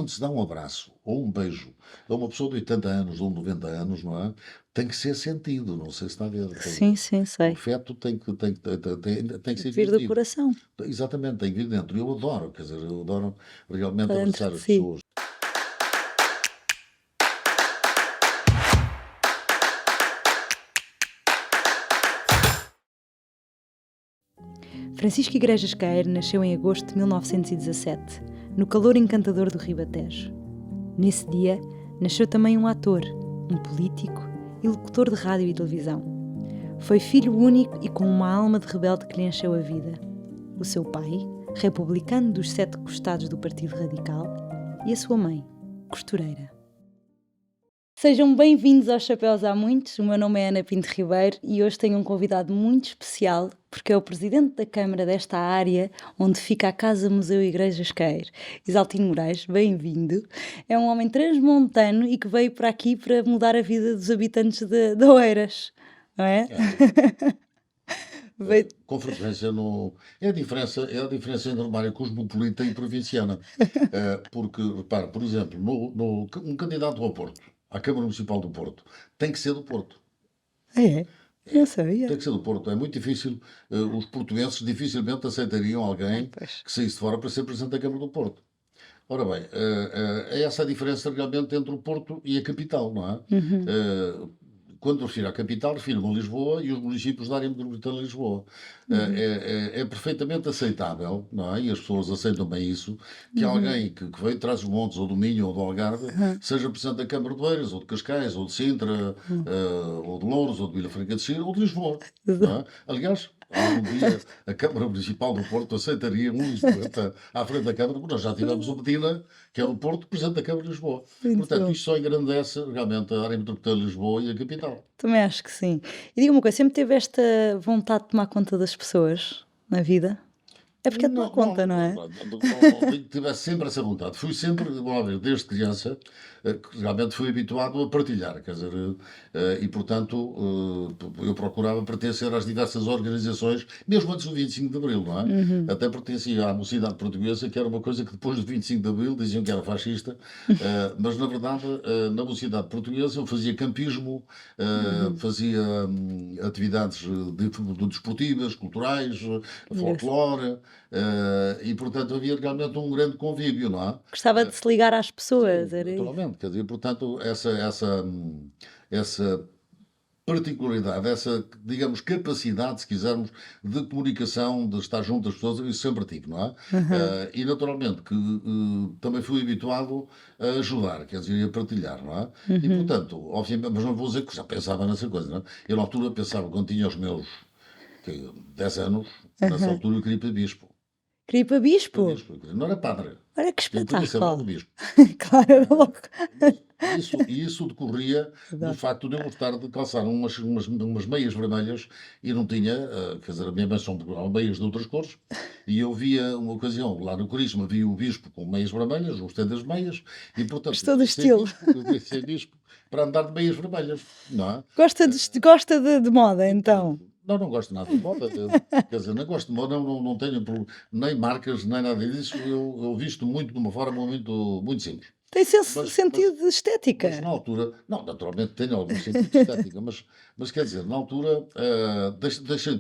quando se dá um abraço ou um beijo a uma pessoa de 80 anos ou 90 anos, não é? Tem que ser sentido, não sei se está a ver. Sim, sim, O sei. afeto tem que Tem ser que vir do vivido. coração, Exatamente, tem que vir dentro. Eu adoro, quer dizer, eu adoro realmente para dentro abraçar de as si. pessoas. Francisco Igrejas Queiro nasceu em agosto de 1917, no calor encantador do Ribatejo. Nesse dia, nasceu também um ator, um político e locutor de rádio e televisão. Foi filho único e com uma alma de rebelde que lhe encheu a vida. O seu pai, republicano dos 7 costados do Partido Radical, e a sua mãe, costureira. Sejam bem-vindos aos Chapéus Há Muitos. O meu nome é Ana Pinto Ribeiro e hoje tenho um convidado muito especial porque é o presidente da Câmara desta área onde fica a Casa Museu Igrejas Queiro. Isaltino Moraes, bem-vindo. É um homem transmontano e que veio para aqui para mudar a vida dos habitantes de Oeiras, não é? Veio... Com frequência no. É a diferença entre uma área cosmopolita e provinciana. Porque, repara, por exemplo, um candidato ao Porto, à Câmara Municipal do Porto, tem que ser do Porto. É, não sabia. Tem que ser do Porto. É muito difícil. Os portugueses dificilmente aceitariam alguém Pois. que saísse de fora para ser presidente da Câmara do Porto. Ora bem, é essa a diferença realmente entre o Porto e a capital, não é? Uhum, Quando refiro à capital, refiro-me a Lisboa e os municípios da área metropolitana de Lisboa. uhum, É perfeitamente aceitável, não é? E as pessoas aceitam bem isso, que uhum, alguém que veio de Trás-os-Montes, ou do Minho, ou do Algarve, uhum, seja presidente da Câmara de Oeiras, ou de Cascais, ou de Sintra, uhum. ou de Louros, ou de Vila Franca de Xira, ou de Lisboa, não Exato. é? Aliás, algum dia a Câmara Municipal do Porto aceitaria um lisboeta à frente da Câmara, porque nós já tivemos o Medina, que é do Porto, presidente da Câmara de Lisboa. Muito Portanto, bom. isto só engrandece realmente a área metropolitana de Lisboa e a capital. Também acho que sim. E diga uma coisa, sempre teve esta vontade de tomar conta das pessoas na vida? É porque é tomar Não, não, conta, não é? não tivesse sempre essa vontade. Fui sempre, vamos lá ver, desde criança, que realmente fui habituado a partilhar, quer dizer, e portanto eu procurava pertencer às diversas organizações, mesmo antes do 25 de Abril, não é? Uhum, Até pertencia à mocidade portuguesa, que era uma coisa que depois do 25 de Abril diziam que era fascista, mas na verdade, na mocidade portuguesa eu fazia campismo, uhum. fazia atividades desportivas, culturais, Engraçado. folclore. E portanto havia realmente um grande convívio, não é? Gostava de se ligar às pessoas, Sim, era isso. naturalmente. Quer dizer, portanto, essa particularidade, essa, digamos, capacidade, se quisermos, de comunicação, de estar junto às pessoas, isso sempre tive, não é? Uhum, E naturalmente que também fui habituado a ajudar, quer dizer, a partilhar, não é? E uhum, portanto, obviamente, mas não vou dizer que já pensava nessa coisa, não é? Eu na altura pensava, quando tinha os meus 10 anos, nessa uhum. altura eu queria ir para bispo. Queria ir para Para bispo? bispo, não era padre. Olha que Eu queria ser logo espetáculo! bispo. Claro, era logo. E isso decorria do Verdade. facto de eu gostar de calçar umas meias vermelhas e não tinha, quer dizer, a minha mãe só me procurava meias de outras cores, e eu via uma ocasião, lá no Crisma, vi o bispo com meias vermelhas, gostei das meias, e portanto Gostou do estilo. eu queria ser bispo para andar de meias vermelhas, não é? Gosta de moda, então? Não, não gosto nada de moda, quer dizer, não gosto de moda, não tenho nem marcas, nem nada disso, eu visto muito de uma forma muito simples. Tem Mas, mas, sentido de mas estética. na altura, não, naturalmente tem algum sentido de estética, mas quer dizer, na altura,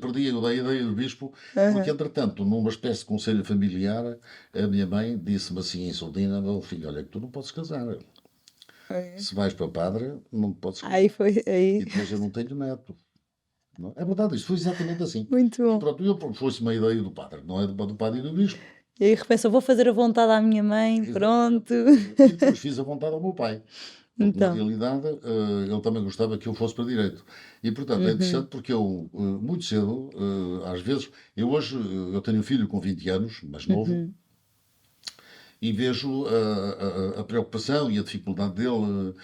perdi a ideia do bispo, porque Aham. entretanto, numa espécie de conselho familiar, a minha mãe disse-me assim, em sordina, meu filho, olha que tu não podes casar. É. Se vais para padre, não podes casar. Aí foi, aí, E depois eu não tenho neto. Não é? É verdade, isto foi exatamente assim. muito E bom. pronto, eu foi-se uma ideia do padre, não é do padre e do bispo. E aí repensou, vou fazer a vontade à minha mãe, Exatamente. pronto. E depois fiz a vontade ao meu pai. Porque na Então, realidade ele também gostava que eu fosse para direito. E portanto é uhum, interessante porque eu, muito cedo, às vezes, eu hoje eu tenho um filho com 20 anos, mais novo, uhum, e vejo a preocupação e a dificuldade dele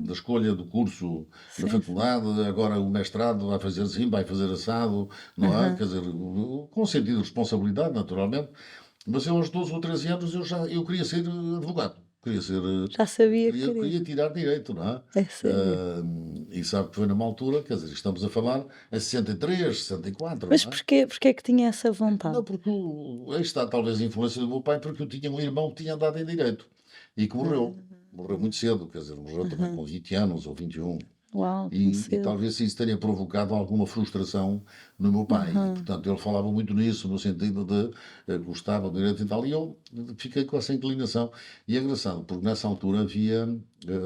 na escolha do curso na sim, sim, faculdade, agora o mestrado vai fazer assim, vai fazer assado, não é? aham. Quer dizer, com sentido de responsabilidade, naturalmente, mas eu aos 12 ou 13 anos eu queria ser advogado, queria ser, Já sabia que queria queria. tirar direito, não é? É sério. E sabe que foi numa altura, quer dizer, estamos a falar em 63, 64, Mas não é? porquê é que tinha essa vontade? Não, porque aí está talvez a influência do meu pai, porque eu tinha um irmão que tinha andado em direito. e que morreu muito cedo, quer dizer, morreu também com 20 anos ou 21. Uau, tão E cedo. talvez isso tenha provocado alguma frustração no meu pai. E, Aham. portanto, ele falava muito nisso, no sentido de gostava do direito e tal, e eu fiquei com essa inclinação. E é engraçado, porque nessa altura havia,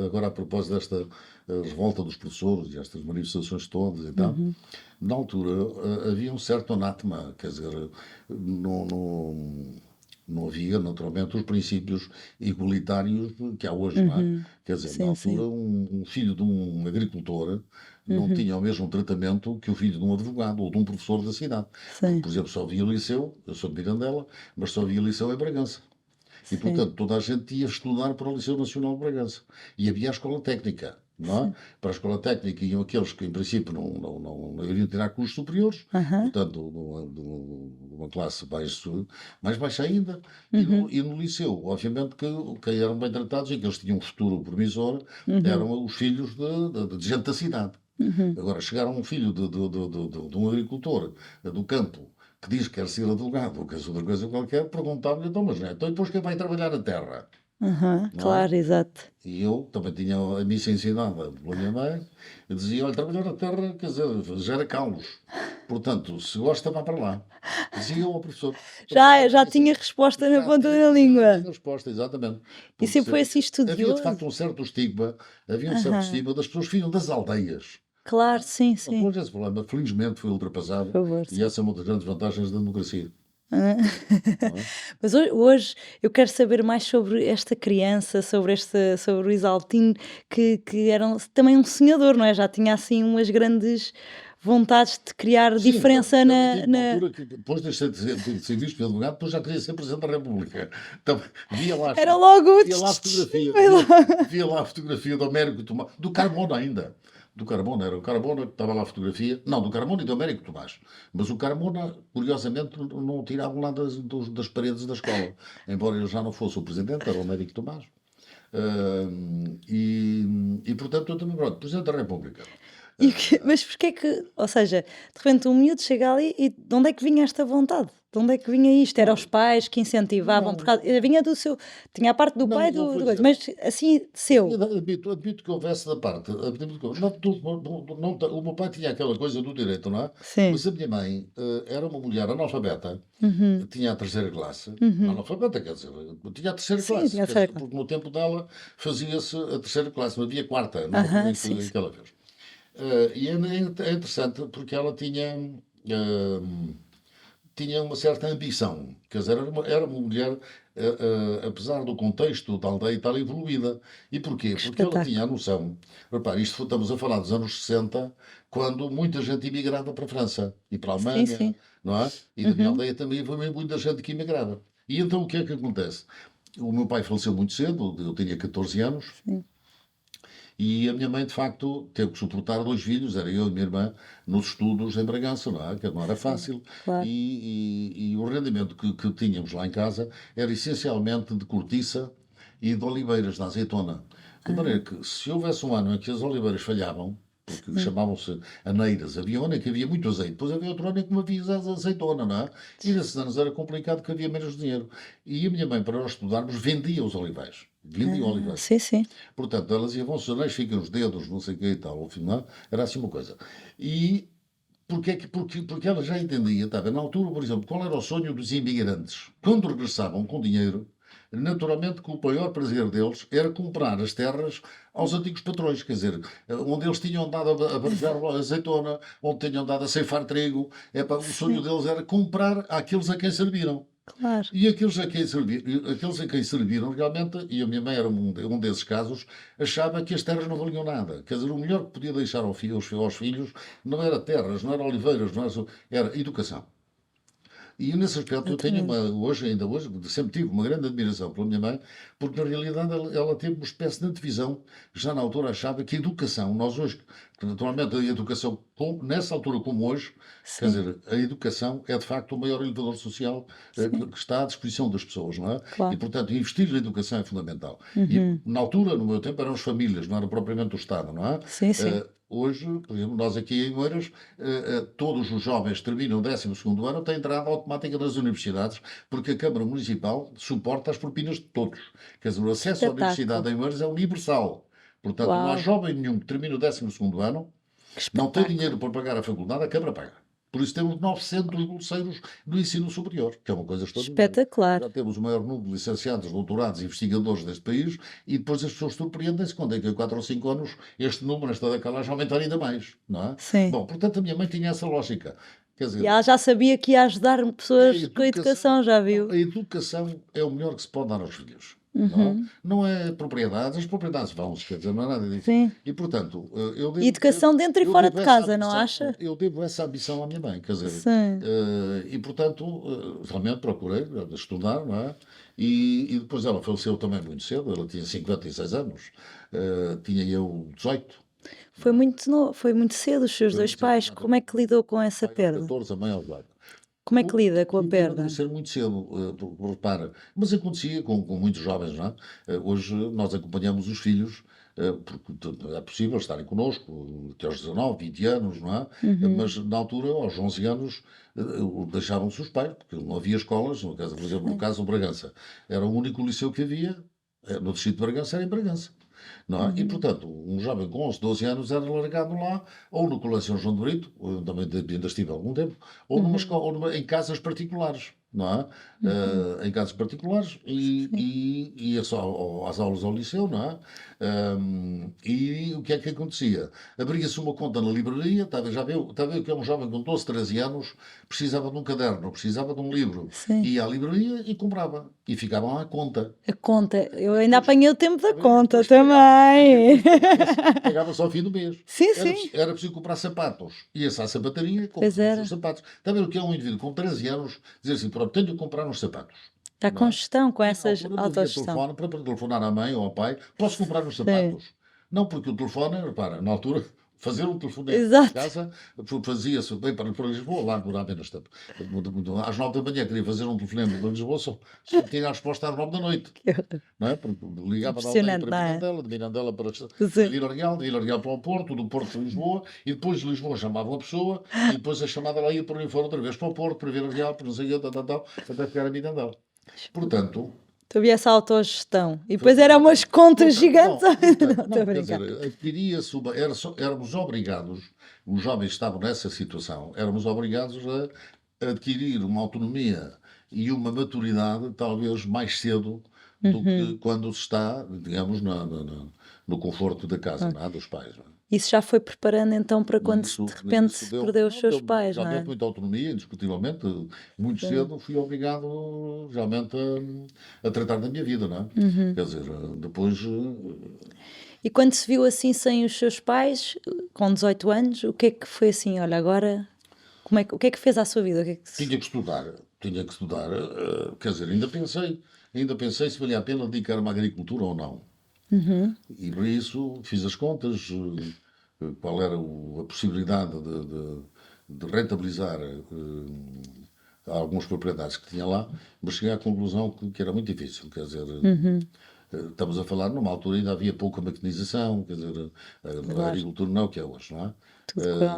agora a propósito desta revolta dos professores e estas manifestações todas e tal, Uhum. na altura havia um certo anátema, quer dizer, não, não, não havia naturalmente os princípios igualitários que há hoje, não é? Uhum. Quer dizer, na Sim, altura, sim. um filho de um agricultor não Uhum. tinha o mesmo tratamento que o filho de um advogado ou de um professor da cidade. Porque, Sim, por exemplo, só havia liceu, eu sou de Mirandela, mas só havia liceu em Bragança. E, sim, portanto, toda a gente ia estudar para o Liceu Nacional de Bragança. E havia a escola técnica, não é? sim. Para a escola técnica iam aqueles que, em princípio, não iriam tirar cursos superiores, Aham. portanto, de uma classe mais baixa ainda. Uhum. E no liceu, obviamente, que quem eram bem tratados e que eles tinham um futuro promissor Uhum. eram os filhos de gente da cidade. Uhum. Agora, chegar um filho de um agricultor do campo que diz que quer ser advogado ou quer ser outra coisa qualquer, perguntava-lhe, então, mas então depois quem vai trabalhar na terra? Aham. Não é? Claro, exato. E eu também tinha a missa ensinada pela minha mãe, eu dizia, olha, trabalhar na terra, quer dizer, gera caos. Portanto, se gosta, vá para lá. Dizia eu ao professor. Já tinha resposta na Já ponta tinha, da já língua. tinha resposta, exatamente. E Porque sempre foi assim havia de facto estudioso. um certo estigma, havia um certo Aham. estigma das pessoas que vinham das aldeias. Claro, sim, Mas sim. hoje esse problema, felizmente, foi Por ultrapassado favor, e sim. essa é uma das grandes vantagens da democracia. Hã. Não é? Mas hoje eu quero saber mais sobre esta criança, sobre o Isaltino, que era também um sonhador, não é? Já tinha assim umas grandes vontades de criar Sim, diferença também na tive uma na altura que, depois de ser visto pelo advogado, depois já queria ser Presidente da República. Também, via lá, era logo via lá a fotografia, foi logo. via lá a fotografia do Américo Tomás, do Carmona ainda. Do Carmona, era o Carmona que estava lá a fotografia. Não, do Carmona e do Américo Tomás. Mas o Carmona, curiosamente, não o tiravam lá das paredes da escola. Embora ele já não fosse o Presidente, era o Américo Tomás. Portanto, eu também, pronto, Presidente da República. Mas porquê é que, ou seja, de repente um miúdo chega ali e de onde é que vinha esta vontade? De onde é que vinha isto? Era os Olha, pais que incentivavam, por não, causa, vinha do seu, tinha a parte do pai não foi. coisa, mas assim, seu. Admito que houvesse da parte. Admito que, o meu pai tinha aquela coisa do direito, não é? Sim. Mas a minha mãe era uma mulher analfabeta, Uhum, tinha a terceira classe. uhum. Analfabeta, quer dizer, tinha a terceira Sim, classe, tinha a quer dizer, certa. porque no tempo dela fazia-se a terceira classe, não havia quarta, na altura Aham, em sim, que sim. ela fez. E é interessante porque ela tinha uma certa ambição. Quer dizer, era uma mulher, apesar do contexto da aldeia estar evoluída. E porquê? Que Porque ela tinha a espetáculo. noção. Repare, estamos a falar dos anos 60, quando muita gente imigrava para a França e para a Sim, Alemanha, sim. não é? E da minha Uhum. aldeia também havia muita gente que imigrava. E então o que é que acontece? O meu pai faleceu muito cedo, eu tinha 14 anos, Sim. e a minha mãe, de facto, teve que suportar dois filhos, era eu e a minha irmã, nos estudos em Bragança, não é? Que não era Sim, fácil. claro. E o rendimento que tínhamos lá em casa era essencialmente de cortiça e de oliveiras, da azeitona. De maneira Ah, que, se houvesse um ano em que as oliveiras falhavam, porque sim. chamavam-se aneiras, havia um ano em que havia muito azeite, depois havia outro ano em que não havia azeitona, não é? E nesses anos era complicado porque havia menos dinheiro. E a minha mãe, para nós estudarmos, vendia os olivais. Vendia Ah, olivais. sim, sim. Portanto, elas iam, vão-se anéis, ficam os dedos, não sei o que e tal, ao final, era assim uma coisa. E porque ela já entendia, estava na altura, por exemplo, qual era o sonho dos imigrantes. Quando regressavam com dinheiro, naturalmente que o maior prazer deles era comprar as terras aos antigos patrões, quer dizer, onde eles tinham andado a barbear a azeitona, onde tinham andado a ceifar trigo, o sonho Sim, deles era comprar àqueles a quem serviram. claro. E aqueles a quem serviram realmente, e a minha mãe era um desses casos, achava que as terras não valiam nada. Quer dizer, o melhor que podia deixar aos filhos não era terras, não era oliveiras, não era educação. E nesse aspecto eu tenho Exatamente. ainda hoje, sempre tive uma grande admiração pela minha mãe, porque na realidade ela teve uma espécie de antevisão, já na altura achava que a educação, nós hoje, que naturalmente a educação, nessa altura como hoje, quer Sim, dizer, a educação é de facto o maior elevador social sim, que está à disposição das pessoas, não é? E claro. portanto investir na educação é fundamental. E Uhum. na altura, no meu tempo, eram as famílias, não era propriamente o Estado, não é? Sim, sim. hoje, por exemplo, nós aqui em Oeiras, todos os jovens que terminam o 12º ano têm entrada automática nas universidades, porque a Câmara Municipal suporta as propinas de todos. Quer dizer, o acesso à universidade Espetáculo. em Oeiras é universal. Portanto, não há Uau, jovem nenhum que termine o 12º ano, que não tem espetáculo. dinheiro para pagar a faculdade, a Câmara paga. Por isso temos 900 bolseiros do ensino superior, que é uma coisa extraordinária. Espetacular. Já temos o maior número de licenciados, doutorados e investigadores deste país e depois as pessoas surpreendem-se quando daqui a 4 ou 5 anos este número, esta decalagem, aumentar ainda mais, não é? Sim. Bom, portanto a minha mãe tinha essa lógica. Quer E dizer, ela já sabia que ia ajudar a pessoas com a educação, já não, viu? a educação é o melhor que se pode dar aos filhos. Não é? Não é propriedades, as propriedades vão-se, quer dizer, não é nada disso. Sim. E portanto, eu E devo, educação dentro e eu fora devo de essa casa, não ambição, acha? eu devo essa ambição à minha mãe, quer dizer, Sim. e portanto, realmente procurei estudar, não é? E depois ela faleceu também muito cedo, ela tinha 56 anos, tinha eu 18, Foi muito, foi muito cedo os seus foi dois muito cedo, pais. Como é exatamente. que lidou com O essa pai aos perda? 14, a mãe aos 18. Como é que lida com a Tive que perda? amadurecer muito cedo, repara, mas acontecia com muitos jovens, não é? Hoje nós acompanhamos os filhos, porque é possível estarem connosco, até aos 19, 20 anos, não é? Mas na altura, aos 11 anos, deixavam-se os pais, porque não havia escolas, no caso, por exemplo, no caso do Bragança, era o único liceu que havia, no distrito de Bragança, era em Bragança. Não é? E, portanto, um jovem com 11, 12 anos era largado lá, ou no Colégio São João de Brito, onde também ainda estive há algum tempo, ou, numa escola, ou em casas particulares, não é? Em casas particulares, e ia só às aulas ao liceu, não é? E o que é que acontecia? Abria-se uma conta na livraria, está a ver que é um jovem com 12, 13 anos, precisava de um caderno, precisava de um livro, Sim. ia à livraria e comprava, e ficavam à conta. A conta. Eu ainda apanhei o tempo da Está a ver? conta Depois também. pagava só ao fim do mês. Sim, Era, sim. era preciso comprar sapatos. Ia-se à sapataria e Pois comprava era. os sapatos. Está a ver o que é um indivíduo com 13 anos dizer assim: pronto, tenho de comprar uns sapatos. Está Não com é? gestão, com E na essas altura não havia autogestão. telefone para telefonar à mãe ou ao pai: posso comprar uns Sim. sapatos? Não, porque o telefone, repara, na altura, fazer um telefonema em Exato. casa fazia-se bem para Lisboa, lá por menos tempo. Às 9 da manhã queria fazer um telefonema para Lisboa, só tinha a resposta às 9 da noite. Que horror. Não é? Porque ligava da aldeia Impressionante, para não é? Mirandela, de Mirandela para Sim. Vila Real para o Porto, do Porto para Lisboa, e depois de Lisboa chamavam a pessoa, e depois a chamada lá ia para ali fora outra vez para o Porto, para Vila Real, para não sei o quê, até chegar a Mirandela. Portanto, Tu havia essa autogestão. E depois eram umas contas gigantes. Não, estou a quer brincar. dizer, adquiria-se éramos obrigados, os jovens que estavam nessa situação, éramos obrigados a adquirir uma autonomia e uma maturidade talvez mais cedo do que quando se está, digamos, no conforto da casa, não é? Dos pais. Não é? Isso já foi preparando então para quando Isso, de repente isso se perdeu os seus pais, não realmente é? muita autonomia, indiscutivelmente. Muito cedo fui obrigado realmente a tratar da minha vida, não é? Quer dizer, depois E quando se viu assim sem os seus pais, com 18 anos, o que é que foi assim? Olha, agora, o que é que fez à sua vida? O que é que tinha que estudar, quer dizer, ainda pensei se valia a pena dedicar-me à agricultura ou não. E por isso fiz as contas, qual era a possibilidade de rentabilizar algumas propriedades que tinha lá, mas cheguei à conclusão que era muito difícil, quer dizer, estamos a falar numa altura ainda havia pouca mecanização, quer dizer, a Claro. agricultura não é o que é hoje, não é?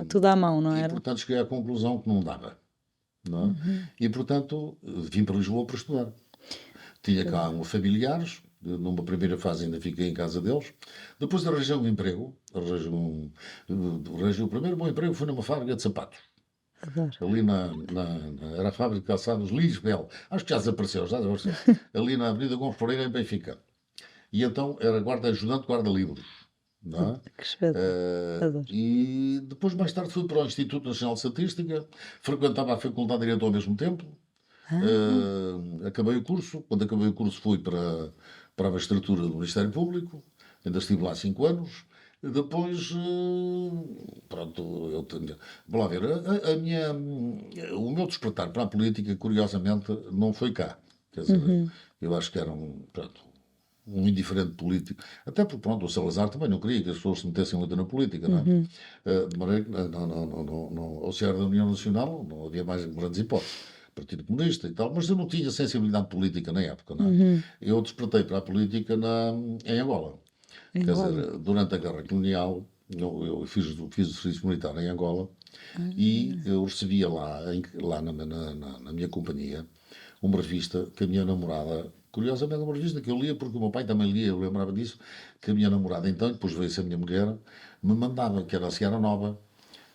tudo à mão, não E era? portanto cheguei à conclusão que não dava, não é? E portanto vim para Lisboa para estudar. Tinha cá familiares, numa primeira fase ainda fiquei em casa deles. Depois arranjei um emprego, arranjei o primeiro bom emprego foi numa fábrica de sapatos. Adoro. Ali era a fábrica de calçados Lisbel. Acho que já desapareceu, ali na Avenida Gonçalves Pereira, em Benfica. E então era ajudante guarda-livros. Não é? Que espetáculo. Adoro. E depois, mais tarde, fui para o Instituto Nacional de Estatística, frequentava a Faculdade de Direito ao mesmo tempo. Acabei o curso. Quando acabei o curso, fui para a magistratura do Ministério Público. Ainda estive lá 5 anos. Depois, pronto, eu tenho. Vamos lá ver, o meu despertar para a política, curiosamente, não foi cá. Quer dizer, eu acho que era um indiferente político. Até porque, pronto, o Salazar também não queria que as pessoas se metessem muito na política, não é? De maneira que, ao ser da União Nacional, não havia mais grandes hipóteses. Partido Comunista e tal, mas eu não tinha sensibilidade política na época, não é? Eu despertei para a política em Angola. Quer dizer, durante a Guerra Colonial, eu fiz o serviço militar em Angola e eu recebia lá na minha companhia uma revista que a minha namorada, curiosamente uma revista que eu lia porque o meu pai também lia, eu lembrava disso, que a minha namorada então, depois veio-se a minha mulher, me mandava, que era a Seara Nova,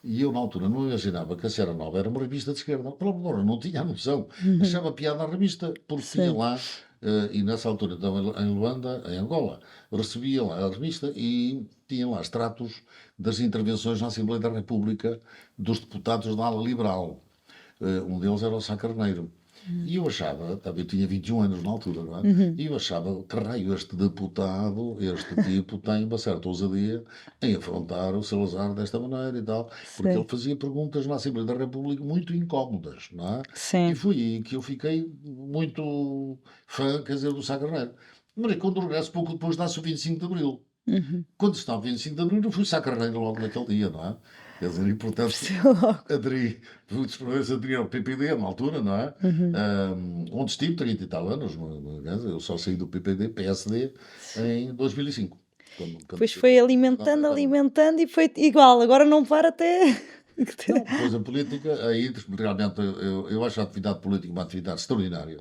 e eu na altura não imaginava que a Seara Nova era uma revista de esquerda. Pela verdade, não tinha a noção. Achava piada a revista, porque tinha Sim. lá, e nessa altura estava em Luanda, em Angola, recebia lá a revista e tinha lá extratos das intervenções na Assembleia da República dos deputados da ala liberal. Um deles era o Sá Carneiro. E eu achava, eu tinha 21 anos na altura, não é? E eu achava, que raio, este deputado, este tipo, tem uma certa ousadia em afrontar o Salazar desta maneira e tal, porque ele Sim. fazia perguntas na Assembleia da República muito incómodas, não é? E Sim. foi aí que eu fiquei muito fã, quer dizer, do Sá Carneiro. Mas quando regresso, pouco depois dá-se o 25 de Abril. Uhum. Quando estava o 25 de Abril, eu fui Sá Carneiro logo naquele dia, não é? Quer dizer, e portanto, Percebeu logo. aderi, fui dos primeiros a aderir ao PPD, na altura, não é? Uhum. Onde estive 30 e tal anos, eu só saí do PPD, PSD, em 2005. Quando Depois foi alimentando, alimentando e foi igual. Agora não para até. Não, depois a política, aí realmente eu acho a atividade política uma atividade extraordinária.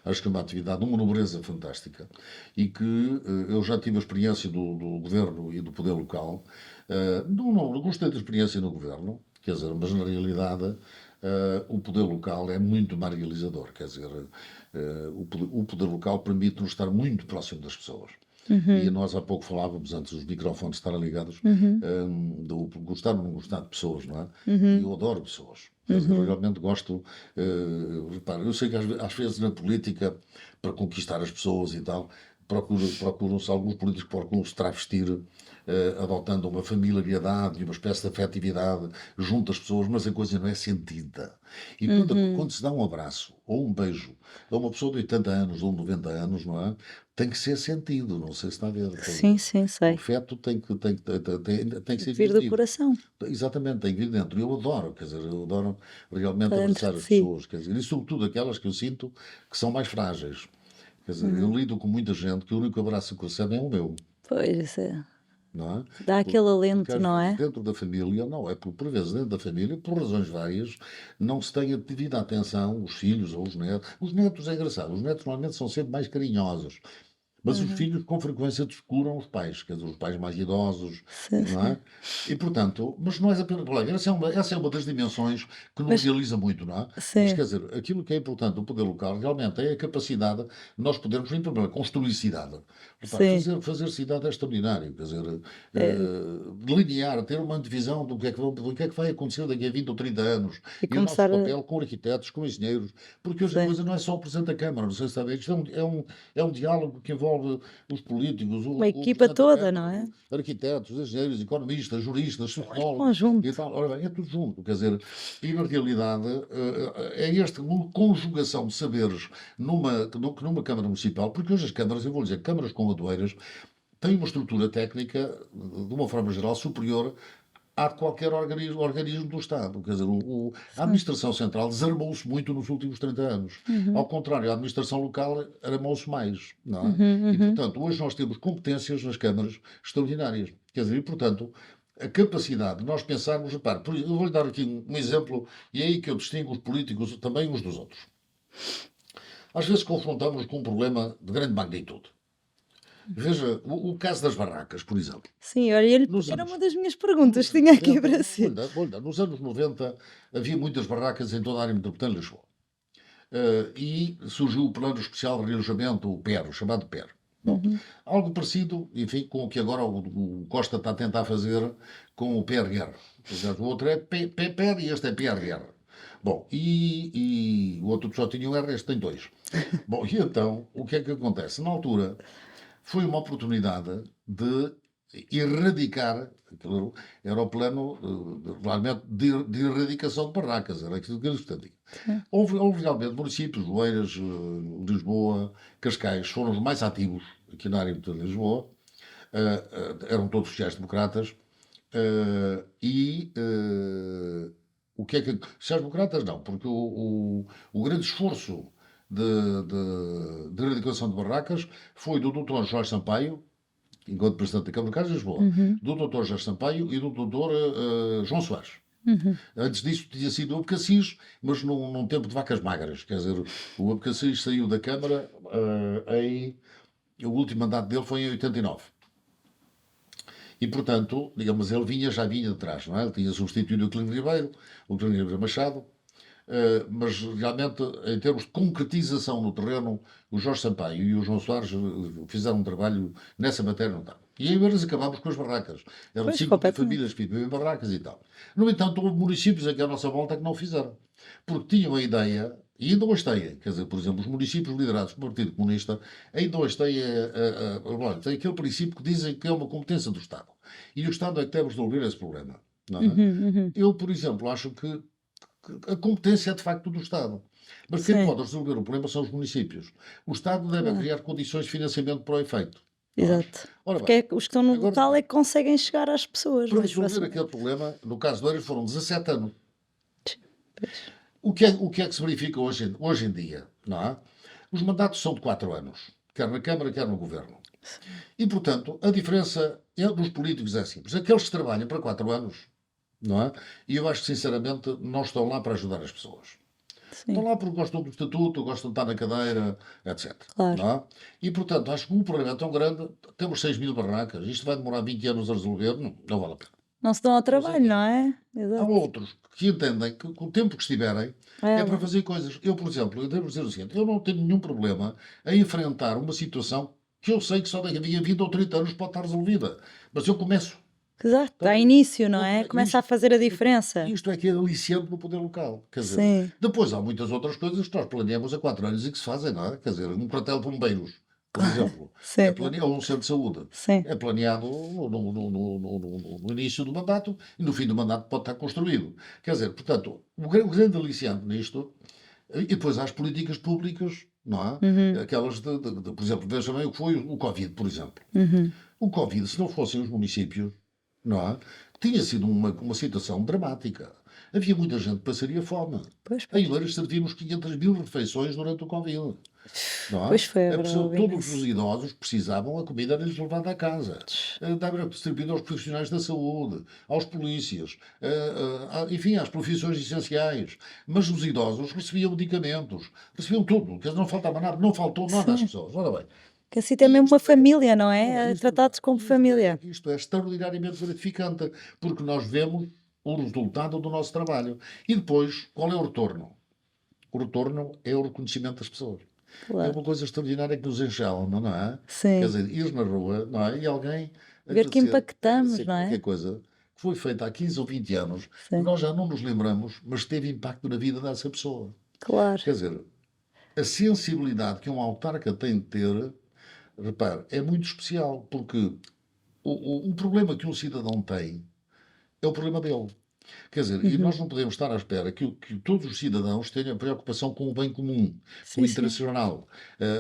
Acho que é uma atividade de uma nobreza fantástica e que eu já tive a experiência do governo e do poder local. Não gostei da experiência no governo, quer dizer, mas na realidade o poder local é muito mais realizador. Quer dizer, o poder local permite-nos estar muito próximo das pessoas. E Uhum. nós há pouco falávamos, antes dos microfones estarem ligados, Uhum. do gostar ou não gostar de pessoas, não é? E Uhum. eu adoro pessoas. Quer dizer, eu Uhum. realmente gosto. Repara, eu sei que às vezes na política, para conquistar as pessoas e tal, procuram-se, alguns políticos procuram-se travestir, adotando uma familiaridade e uma espécie de afetividade junto às pessoas, mas a coisa não é sentida. E quando Uhum. se dá um abraço ou um beijo a uma pessoa de 80 anos ou 90 anos, não é? Tem que ser sentido, não sei se está a ver. Quer dizer, Sim, sim, o sei. afeto tem que ser Vir do vivido. coração, Exatamente, tem que vir dentro. Eu adoro, quer dizer, eu adoro realmente para dentro abraçar de as si. pessoas, quer dizer, e sobretudo aquelas que eu sinto que são mais frágeis. Quer dizer, eu Uhum. lido com muita gente que o único abraço que recebe é o meu, Pois, isso é. não é? Dá aquele Porque alento, às não vezes é? dentro da família, não, é por vezes dentro da família, por razões várias, não se tem a devida atenção, os filhos ou os netos. Os netos é engraçado, os netos normalmente são sempre mais carinhosos. Mas os Uhum. filhos, com frequência, descuram os pais, quer dizer, os pais mais idosos, Sim, não sim. é? E, portanto, mas não é apenas. Olha, essa é uma das dimensões que nos Mas, realiza muito, não é? Mas, sim, quer dizer, aquilo que é importante do poder local realmente é a capacidade de nós podermos, em primeiro lugar, construir cidade. Repare, sim. fazer cidade é extraordinário, quer dizer, É, delinear, ter uma divisão do que é que vai acontecer daqui a 20 ou 30 anos e e o nosso começar a. papel com arquitetos, com engenheiros, porque hoje a Sim. coisa não é só o Presidente da Câmara, não sei se está a ver, isto é um diálogo que envolve os políticos, Uma o equipa Presidente da toda, não Câmara, é? arquitetos, engenheiros, economistas, juristas, sociólogos e Conjunto. tal. Ora bem, é tudo junto, quer dizer, e na realidade é esta conjugação de saberes numa Câmara Municipal, porque hoje as câmaras, eu vou dizer, câmaras como a do Eiras, têm uma estrutura técnica, de uma forma geral, superior a qualquer organismo do Estado. Quer dizer, a Sim. administração central desarmou-se muito nos últimos 30 anos. Ao Uhum. contrário, a administração local armou-se mais. Não é? Uhum. E, Uhum. portanto, hoje nós temos competências nas câmaras extraordinárias. Quer dizer, e, portanto, a capacidade de nós pensarmos, repare, eu vou-lhe dar aqui um exemplo, e é aí que eu distingo os políticos também uns dos outros. Às vezes confrontamos com um problema de grande magnitude. Veja, o caso das barracas, por exemplo. Sim, olha, Nos era uma anos, das minhas nos perguntas que anos tinha aqui 90, para não, si. nos anos 90 havia muitas barracas em toda a área metropolitana de Lisboa. E surgiu o Plano Especial de Realojamento, o PER, o chamado PER. Bom, Uhum. algo parecido, enfim, com o que agora o Costa está a tentar fazer com o PRR. Portanto, o outro é PER e este é PRR. Bom, e o outro só tinha um R, este tem dois. Bom, e então, o que é que acontece? Na altura, foi uma oportunidade de erradicar, aquilo era o plano realmente de erradicação de barracas, era aquilo que eles pretendiam. Sim. Houve realmente municípios, Oeiras, Lisboa, Cascais, foram os mais ativos aqui na área de Lisboa, eram todos sociais-democratas, o que é que. Sociais-democratas não, porque o grande esforço de erradicação de barracas foi do Dr. Jorge Sampaio, enquanto Presidente da Câmara de Carros de Lisboa, do Dr. Jorge Sampaio e do Dr. João Soares. Antes disso tinha sido o Abcacis, mas num tempo de vacas magras. Quer dizer, o Abcacis saiu da Câmara o último mandato dele foi em 89. E, portanto, digamos, ele já vinha de trás, não é? Ele tinha substituído o Clínio Ribeiro, o Clínio Ribeiro Machado, mas realmente, em termos de concretização no terreno, o Jorge Sampaio e o João Soares fizeram um trabalho nessa matéria, não dá. E aí eles acabámos com as barracas. Eram Pois, 5 completamente. famílias que viviam em barracas e tal. No entanto, houve municípios aqui à nossa volta que não o fizeram. Porque tinham a ideia, e ainda hoje têm, quer dizer, por exemplo, os municípios liderados pelo Partido Comunista, ainda hoje têm, olha, tem aquele princípio que dizem que é uma competência do Estado. E o Estado é que deve resolver esse problema. Não é? Eu, por exemplo, acho que a competência é de facto do Estado. Mas quem Sim. pode resolver o problema são os municípios. O Estado deve criar condições de financiamento para o efeito. Exato. Ora Porque bem, os que estão no agora- local é que conseguem chegar às pessoas. para mais resolver facilmente. aquele problema, no caso do Eiras foram 17 anos. Pois. O que é que se verifica hoje em dia? Não é? Os mandatos são de 4 anos, quer na Câmara, quer no Governo. E, portanto, a diferença dos políticos é simples. Aqueles que trabalham para 4 anos, não é? E eu acho que, sinceramente, não estão lá para ajudar as pessoas. Sim. Estão lá porque gostam do estatuto, gostam de estar na cadeira, etc. Claro. Não é? E, portanto, acho que um problema é tão grande, temos 6.000 barracas, isto vai demorar 20 anos a resolver, não vale a pena. Não se dão ao trabalho, não é? Há Exato. outros que entendem que com o tempo que estiverem é para lá. fazer coisas. Eu, por exemplo, eu devo dizer o seguinte, eu não tenho nenhum problema em enfrentar uma situação que eu sei que só daqui a 20 ou 30 anos pode estar resolvida. Mas eu começo. Exato. Dá início, não é? Isto- Começa a fazer a diferença. Isto é que é aliciante no poder local. Quer dizer, Sim. depois há muitas outras coisas que nós planeamos há 4 anos e que se fazem, não é? Quer dizer, um quartel de bombeiros, por exemplo, Sim. é planeado, ou um centro de saúde, Sim. é planeado no início do mandato e no fim do mandato pode estar construído. Quer dizer, portanto, o grande aliciante nisto, e depois há as políticas públicas, não é? Aquelas por exemplo, veja bem o que foi o Covid, por exemplo. O Covid, se não fossem os municípios, não é? Tinha sido uma situação dramática. Havia muita gente que passaria fome. Pois, Em Oeiras servimos 500.000 refeições durante o Covid. Não é? Pois foi, A pessoa- verdade, todos os idosos precisavam, a comida era-lhes levada à casa. Dava distribuído aos profissionais da saúde, aos polícias, enfim, às profissões essenciais. Mas os idosos recebiam medicamentos, recebiam tudo. Quer dizer, não faltava nada, não faltou nada às pessoas. Ora bem, que assim tem mesmo uma família, não olha, é? Tratados como família. Isto é extraordinariamente gratificante, porque nós vemos o resultado do nosso trabalho. E depois, qual é o retorno? O retorno é o reconhecimento das pessoas. É Claro. uma coisa extraordinária que nos enche a alma, não é? Sim. Quer dizer, ir na rua, não é? E alguém Ver que agradecer- impactamos, agradecer não é? qualquer coisa que foi feita há 15 ou 20 anos, Sim. que nós já não nos lembramos, mas teve impacto na vida dessa pessoa. Claro. Quer dizer, a sensibilidade que um autarca tem de ter, repare, é muito especial, porque o problema que um cidadão tem é o problema dele. Quer dizer, e nós não podemos estar à espera que todos os cidadãos tenham preocupação com o bem comum, com Sim, o sim. interesse geral.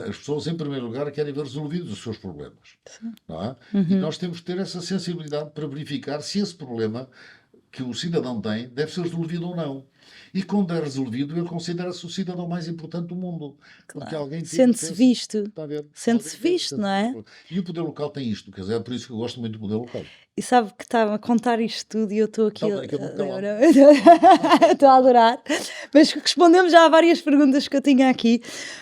As pessoas, em primeiro lugar, querem ver resolvidos os seus problemas. Sim. Não é? E nós temos que ter essa sensibilidade para verificar se esse problema que o cidadão tem deve ser resolvido ou não. E quando é resolvido, ele considera-se o cidadão mais importante do mundo. Porque alguém Sente-se visto. Está a ver? Sente-se Alguém visto, não é? E o poder local tem isto, quer dizer, é por isso que eu gosto muito do poder local. E sabe que estava a contar isto tudo e eu estou aqui. Tá bem, que eu vou calar. Estou a adorar. Mas respondemos já a várias perguntas que eu tinha aqui.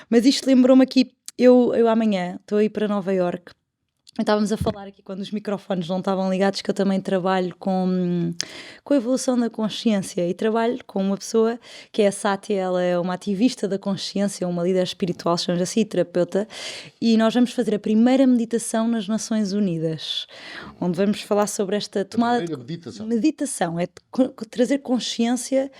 Mas isto lembrou-me aqui. Eu amanhã estou a ir para Nova Iorque. Estávamos a falar aqui quando os microfones não estavam ligados que eu também trabalho com a evolução da consciência e trabalho com uma pessoa que é a Sátia, ela é uma ativista da consciência, uma líder espiritual, chamamos assim, terapeuta, e nós vamos fazer a primeira meditação nas Nações Unidas, onde vamos falar sobre esta tomada primeira meditação. meditação, é trazer consciência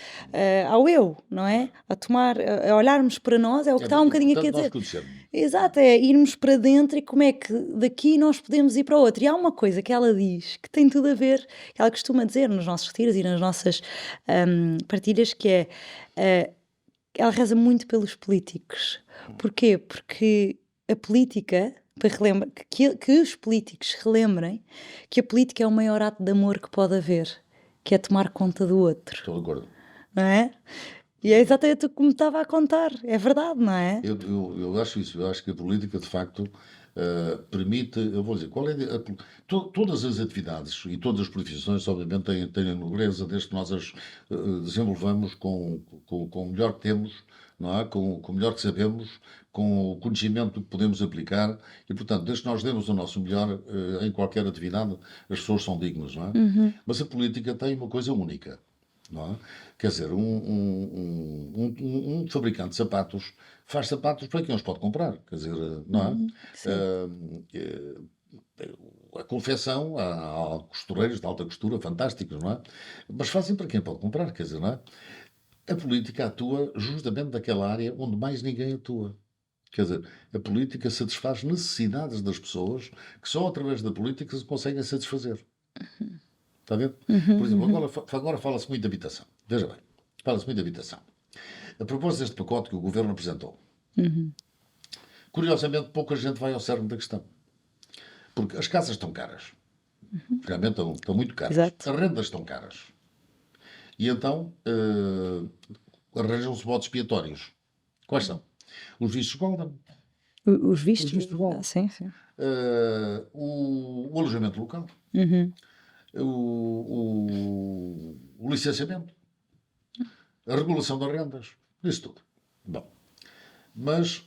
ao eu, não é? A olharmos para nós, é o que está um bocadinho aqui a dizer. Exato, é irmos para dentro e como é que daqui nós podemos ir para o outro. E há uma coisa que ela diz que tem tudo a ver, que ela costuma dizer nos nossos retiros e nas nossas partilhas, que é, ela reza muito pelos políticos. Porquê? Porque a política, que os políticos relembrem que a política é o maior ato de amor que pode haver, que é tomar conta do outro, Estou de acordo. não é? E é exatamente o que me estava a contar, é verdade, não é? Eu acho isso, eu acho que a política, de facto, permite, eu vou dizer, qual é todas as atividades e todas as profissões, obviamente, têm a nobreza desde que nós as desenvolvamos com o melhor que temos, não é? Com o melhor que sabemos, com o conhecimento que podemos aplicar e, portanto, desde que nós demos o nosso melhor em qualquer atividade, as pessoas são dignas, não é? Mas a política tem uma coisa única, não é? Quer dizer, um fabricante de sapatos faz sapatos para quem os pode comprar, quer dizer, não é? Sim. A confecção, há costureiros de alta costura fantásticos, não é? Mas fazem para quem pode comprar, quer dizer, não é? A política atua justamente naquela área onde mais ninguém atua. Quer dizer, a política satisfaz necessidades das pessoas que só através da política se conseguem satisfazer. Está a ver? Por exemplo, agora fala-se muito de habitação. Veja bem, fala-se muito de habitação. A propósito deste pacote que o Governo apresentou, curiosamente pouca gente vai ao cerne da questão. Porque as casas estão caras. Realmente estão muito caras. Exato. As rendas estão caras. E então arranjam-se botes expiatórios. Quais são? Os vistos Golden. Os vistos? Os vistos Golden. Sim, sim. O alojamento local. O licenciamento. A regulação das rendas. Isso tudo. Bom. Mas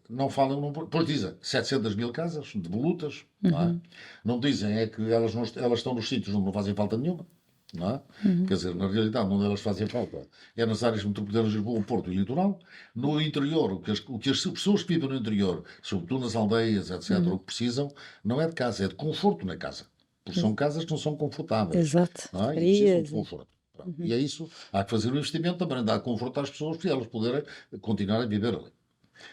não falam, pois dizem 700 mil casas de volutas, não é? Não dizem é que elas estão nos sítios onde não fazem falta nenhuma, não é? Quer dizer, na realidade, onde elas fazem falta é nas áreas metropolitanas de Lisboa, Porto e Litoral. No interior, o que as pessoas que vivem no interior, sobretudo nas aldeias, etc., o que precisam, não é de casa, é de conforto na casa. Porque são casas que não são confortáveis. Exato. Não é? E precisam de conforto. E é isso, há que fazer um investimento também, dar conforto às pessoas para elas poderem continuar a viver ali.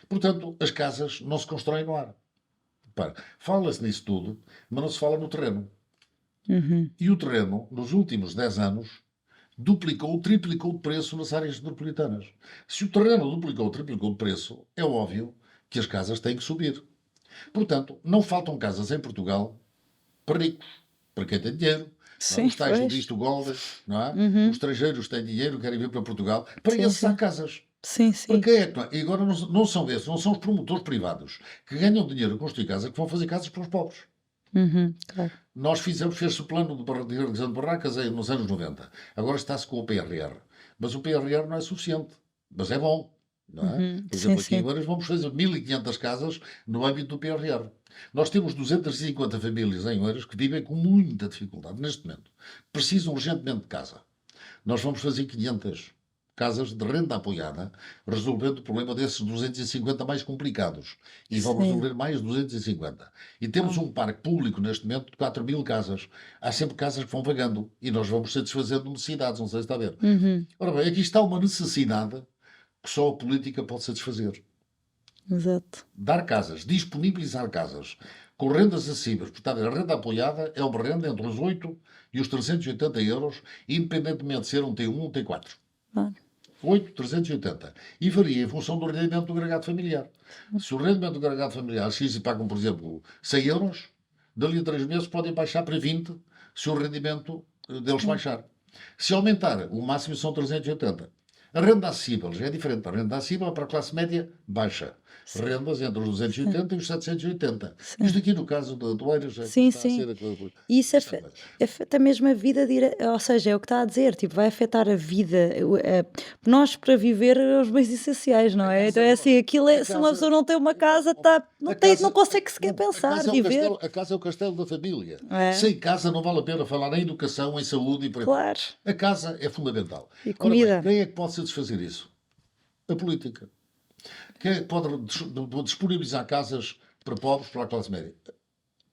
Portanto, as casas não se constroem no ar. Fala-se nisso tudo, mas não se fala no terreno. E o terreno, nos últimos 10 anos, duplicou, triplicou de preço nas áreas metropolitanas. Se o terreno duplicou, triplicou de preço, é óbvio que as casas têm que subir. Portanto, não faltam casas em Portugal para ricos, para quem tem dinheiro. Sim, os tais do visto Golden, não é? Os estrangeiros têm dinheiro, querem vir para Portugal. Para esses há casas. Sim, sim. Para quem é que não é? E agora não são esses, não são os promotores privados que ganham dinheiro a construir casas que vão fazer casas para os pobres. Claro. Nós fez-se o plano de realização de barracas nos anos 90. Agora está-se com o PRR. Mas o PRR não é suficiente. Mas é bom. Não é? Por exemplo, aqui agora vamos fazer 1500 casas no âmbito do PRR. Nós temos 250 famílias em Oeiras que vivem com muita dificuldade neste momento. Precisam urgentemente de casa. Nós vamos fazer 500 casas de renda apoiada, resolvendo o problema desses 250 mais complicados. E vamos resolver mais 250. E temos um parque público neste momento de 4.000 casas. Há sempre casas que vão vagando. E nós vamos satisfazendo necessidades, não sei se está a ver. Ora bem, aqui está uma necessidade que só a política pode satisfazer. Exato. Dar casas, disponibilizar casas com rendas acessíveis. Portanto, a renda apoiada é uma renda entre os 8 e os 380 euros, independentemente de ser um T1 ou um T4. 8, 380. E varia em função do rendimento do agregado familiar. Se o rendimento do agregado familiar X e pagam, por exemplo, 100 euros, dali a 3 meses podem baixar para 20 se o rendimento deles baixar. Se aumentar, o máximo são 380. A renda acessível já é diferente. A renda acessível é para a classe média baixa. Rendas entre os 280 e os 780. Isto aqui no caso do Oeiras é sim. E isso afeta mesmo a vida, ou seja, é o que está a dizer, tipo, vai afetar a vida. Nós, para viver, os bens essenciais, não é? Então é assim, aquilo é, se uma pessoa não tem uma casa, não consegue sequer pensar, viver. A casa é o castelo da família. Sem casa não vale a pena falar em educação, em saúde e por aí. Claro. A casa é fundamental. E comida. Ora bem, quem é que pode satisfazer isso? A política. Quem é que pode disponibilizar casas para pobres, para a classe média?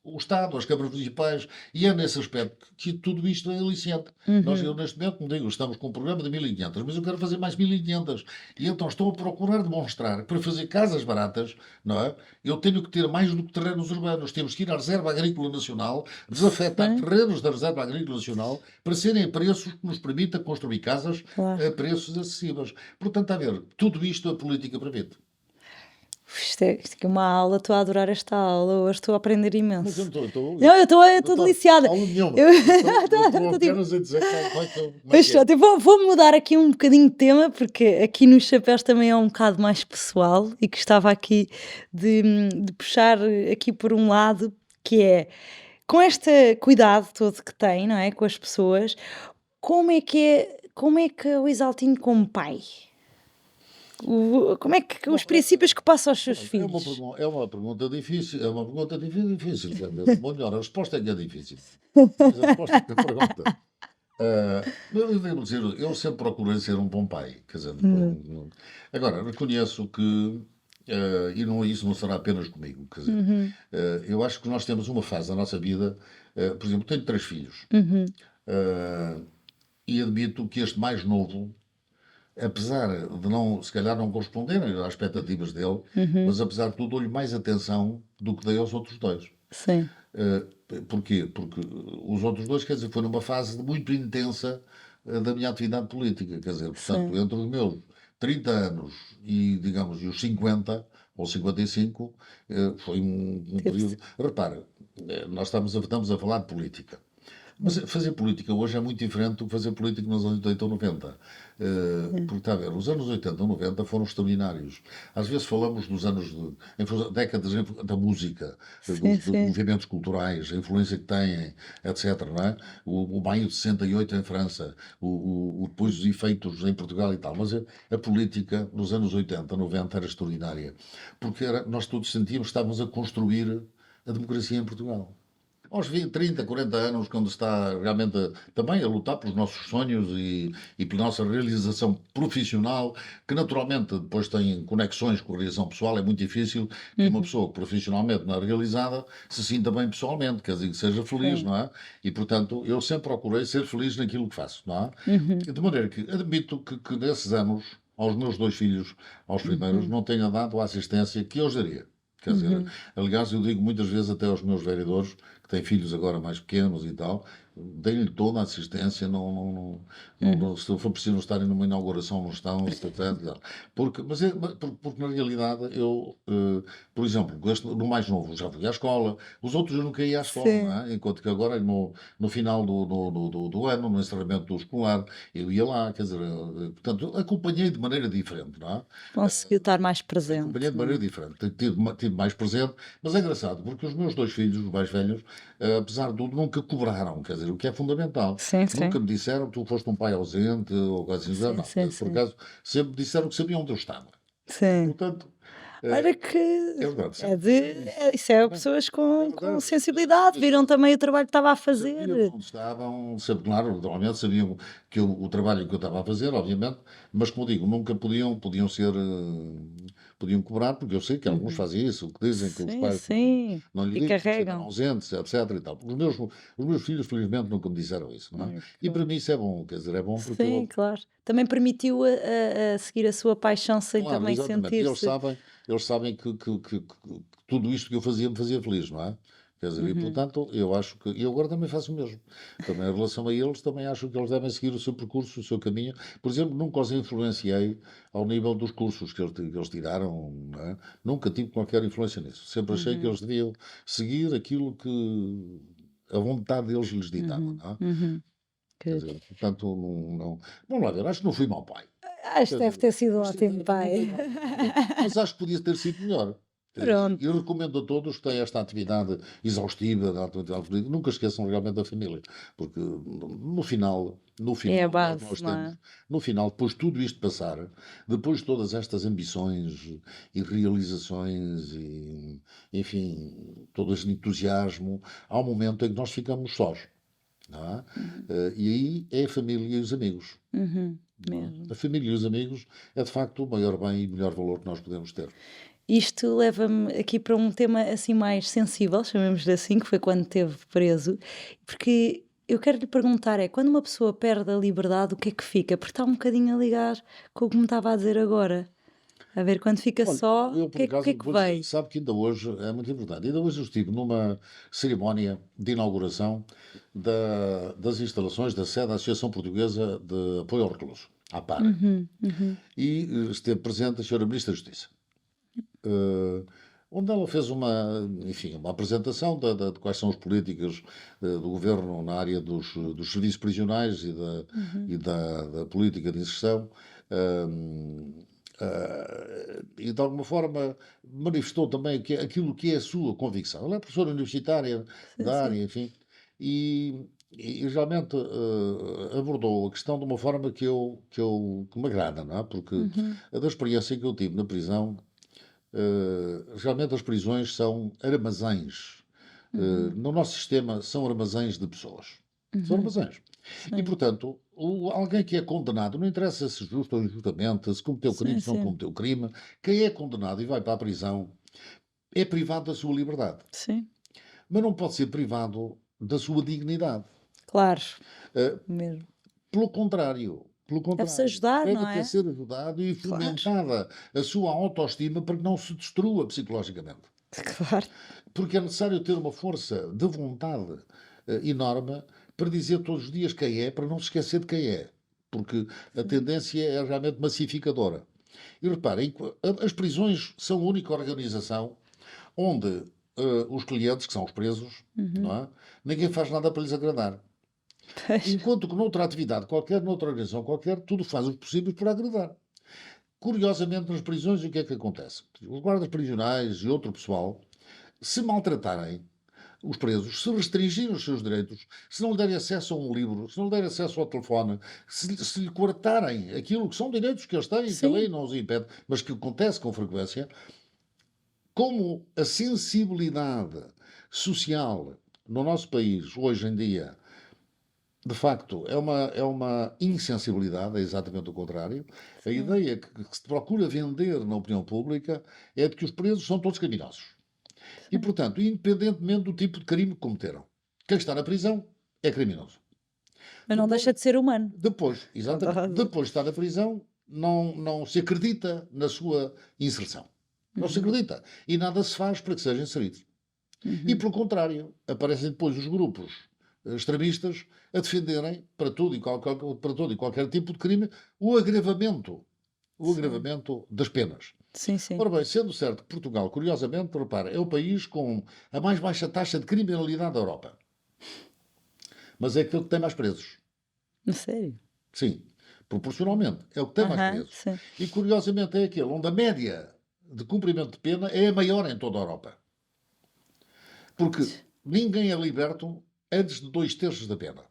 O Estado, as câmaras municipais, e é nesse aspecto que tudo isto é aliciante. Eu, neste momento, como digo, estamos com um programa de 1.500, mas eu quero fazer mais 1.500. E então estou a procurar demonstrar que para fazer casas baratas, não é? Eu tenho que ter mais do que terrenos urbanos. Temos que ir à Reserva Agrícola Nacional, desafetar terrenos da Reserva Agrícola Nacional para serem a preços que nos permitam construir casas a preços acessíveis. Portanto, a ver, tudo isto a política permite. Isto aqui é uma aula, estou a adorar esta aula, hoje estou a aprender Mas eu imenso. não estou. Não, eu estou deliciada. Aula nenhuma. Eu Eu estou estou tipo, apenas a dizer como é mas que é. pronto, eu vou mudar aqui um bocadinho de tema, porque aqui nos chapéus também é um bocado mais pessoal e gostava aqui de puxar aqui por um lado, que é, com este cuidado todo que tem, não é, com as pessoas, como é que é o Isaltino como pai? Como é que os Bom, princípios que passa aos seus é uma, filhos? é uma pergunta difícil. É uma pergunta difícil. Quer dizer, ou melhor, a resposta é que é difícil. Mas a resposta é que a pergunta. Eu devo dizer, eu sempre procurei ser um bom pai. Quer dizer, agora, reconheço que. E não, isso não será apenas comigo. Quer dizer, Uhum, eu acho que nós temos uma fase da nossa vida. Por exemplo, tenho 3 filhos. uhum, eh, e admito que este mais novo, apesar de não, se calhar não corresponderem às expectativas dele, uhum, mas apesar de tudo dou-lhe mais atenção do que dei aos outros dois. sim, Eh, Porquê? Porque os outros dois, quer dizer, foi numa fase muito intensa da minha atividade política, quer dizer, portanto, sim, entre os meus 30 anos e, digamos, e os 50 ou 55, foi um teve-se. período. Repara, nós estamos a falar de política. Mas fazer política hoje é muito diferente do que fazer política nos anos 80 ou 90. Porque está a ver, os anos 80 ou 90 foram extraordinários. Às vezes falamos dos anos, décadas da música, Sim, dos sim. movimentos culturais, a influência que têm, etc. Não é? O maio de 68 em França, depois os efeitos em Portugal e tal. Mas a política nos anos 80, 90 era extraordinária. Porque nós todos sentíamos que estávamos a construir a democracia em Portugal. Aos 20, 30, 40 anos, quando está realmente também a lutar pelos nossos sonhos e pela nossa realização profissional, que naturalmente depois tem conexões com a realização pessoal, é muito difícil que uma Uhum, pessoa que profissionalmente não é realizada se sinta bem pessoalmente, quer dizer, que seja feliz, sim. não é? E portanto, eu sempre procurei ser feliz naquilo que faço, não é? Uhum, De maneira que admito que nesses anos, aos meus 2 filhos, aos primeiros, uhum, não tenha dado a assistência que eu os daria. Quer dizer, uhum, aliás, eu digo muitas vezes até aos meus vereadores, que têm filhos agora mais pequenos e tal, deem-lhe toda a assistência, uhum. se for preciso não estarem numa inauguração, não estão, etc. Porque na realidade eu, por exemplo, no mais novo já fui à escola, os outros eu nunca ia à escola, não Sim, é? Enquanto que agora no final do ano, no encerramento do escolar, eu ia lá, quer dizer, portanto, acompanhei de maneira diferente, não é? conseguiu estar mais Acompanhei presente, de não maneira é? diferente, tive mais presente, mas é engraçado, porque os meus 2 filhos, os mais velhos, apesar de tudo, nunca cobraram, quer dizer, o que é fundamental. Sim, Nunca sim, me disseram que tu foste um pai ausente ou coisa assim, do género, sim, não. sim, Por sim. acaso, sempre disseram que sabiam onde eu estava. Sim. Portanto, Olha eh, que é verdade, é sempre. de. Isso é Bem, pessoas é com verdade. sensibilidade, viram também o trabalho que estava a Sabiam fazer. onde estavam, sempre, claro, naturalmente sabiam que o trabalho que eu estava a fazer, obviamente, mas como digo, nunca podiam ser, podiam cobrar, porque eu sei que alguns Uhum. fazem isso, que dizem que os Sim, pais sim. não lhe E dizem, que estiveram carregam. ausentes, etc. E tal. Os meus filhos, felizmente, nunca me disseram isso, não é? Ai, E para pronto. mim isso é bom, quer dizer, é bom porque Sim, eu, claro. Também permitiu a seguir a sua paixão sem claro, também exatamente, e sentir-se. eles sabem que tudo isto que eu fazia me fazia feliz, não é? Quer dizer, e Uhum, portanto, eu acho que. E eu agora também faço o mesmo. Também em relação a eles, também acho que eles devem seguir o seu percurso, o seu caminho. Por exemplo, nunca os influenciei ao nível dos cursos que eles tiraram, não é? Nunca tive qualquer influência nisso. Sempre achei que uhum, eles deviam seguir aquilo que a vontade deles lhes ditava, uhum, não é? uhum. Quer Good. dizer, portanto, não. Vamos lá ver, acho que não fui mau pai. Acho Quer que deve dizer, ter sido um mas ótimo não fui pai. mau pai. Mas acho que podia ter sido melhor. Pronto. Eu recomendo a todos que têm esta atividade exaustiva da atividade política, nunca esqueçam realmente da família, porque no É a final, nós base, não temos, é? no final, depois de tudo isto passar, depois de todas estas ambições e realizações e, enfim, todo este entusiasmo, há um momento em que nós ficamos sós, não é? Uhum, E aí é a família e os amigos. uhum, Não é? mesmo. A família e os amigos é de facto o maior bem e melhor valor que nós podemos ter. Isto leva-me aqui para um tema assim mais sensível, chamemos-lhe assim, que foi quando esteve preso, porque eu quero lhe perguntar é, quando uma pessoa perde a liberdade, o que é que fica? Porque está um bocadinho a ligar com o que me estava a dizer agora. A ver, quando fica Olha, só, eu por o que é acaso, que depois, veio? sabe que ainda hoje é muito importante. Ainda hoje eu estive numa cerimónia de inauguração das instalações da sede da Associação Portuguesa de Apoio ao Recluso, à APAR. Uhum, uhum, E esteve presente a Sra. Ministra da Justiça. onde ela fez uma apresentação de quais são as políticas do governo na área dos serviços prisionais e da política de inserção. E de alguma forma manifestou também aquilo que é a sua convicção. Ela é professora universitária Sim, da sim. área, enfim, e realmente abordou a questão de uma forma que me agrada, não é? Porque Uhum, da experiência que eu tive na prisão, realmente as prisões são armazéns. uhum, No nosso sistema, são armazéns de pessoas. São uhum. armazéns. E, Sim, portanto, alguém que é condenado, não interessa se justo ou injustamente, se cometeu crime, sim, se não sim, cometeu crime, quem é condenado e vai para a prisão é privado da sua liberdade. sim. Mas não pode ser privado da sua dignidade. Claro, Eh, mesmo. pelo Deve-se contrário, ajudar, deve não até é? ser ajudado e Claro, fomentada a sua autoestima para que não se destrua psicologicamente. claro. Porque é necessário ter uma força de vontade enorme para dizer todos os dias quem é, para não se esquecer de quem é. Porque a Sim. tendência é realmente massificadora. E reparem, as prisões são a única organização onde os clientes, que são os presos, não Uhum. é? Ninguém faz nada para lhes agradar. Pois. Enquanto que noutra atividade qualquer, noutra organização qualquer, tudo faz o possível por agradar. Curiosamente, nas prisões, o que é que acontece? Os guardas prisionais e outro pessoal, se maltratarem os presos, se restringirem os seus direitos, se não lhe derem acesso a um livro, se não lhe derem acesso ao telefone, se lhe coartarem aquilo que são direitos que eles têm e que a lei Sim, não os impede, mas que acontece com frequência, como a sensibilidade social no nosso país, hoje em dia, de facto, é uma insensibilidade, é exatamente o contrário. A sim. ideia que se procura vender na opinião pública é de que os presos são todos criminosos. E, Sim. portanto, independentemente do tipo de crime que cometeram, quem está na prisão é criminoso. Mas não Depois, deixa de ser humano, como exatamente, estava a dizer. depois de estar na prisão, não se acredita na sua inserção. Não se Uhum, acredita. E nada se faz para que seja inserido. E, uhum. pelo contrário, aparecem depois os grupos extremistas a defenderem, para todo e qualquer tipo de crime, o agravamento, o Sim, agravamento das penas. sim, sim. Ora bem, sendo certo que Portugal, curiosamente, repara, é o país com a mais baixa taxa de criminalidade da Europa. Mas é aquele que tem mais presos. A sério? Sim, proporcionalmente, é o que tem mais Aham, presos. sim. E curiosamente é aquele onde a média de cumprimento de pena é a maior em toda a Europa. Porque ninguém é liberto antes de 2/3 da pena.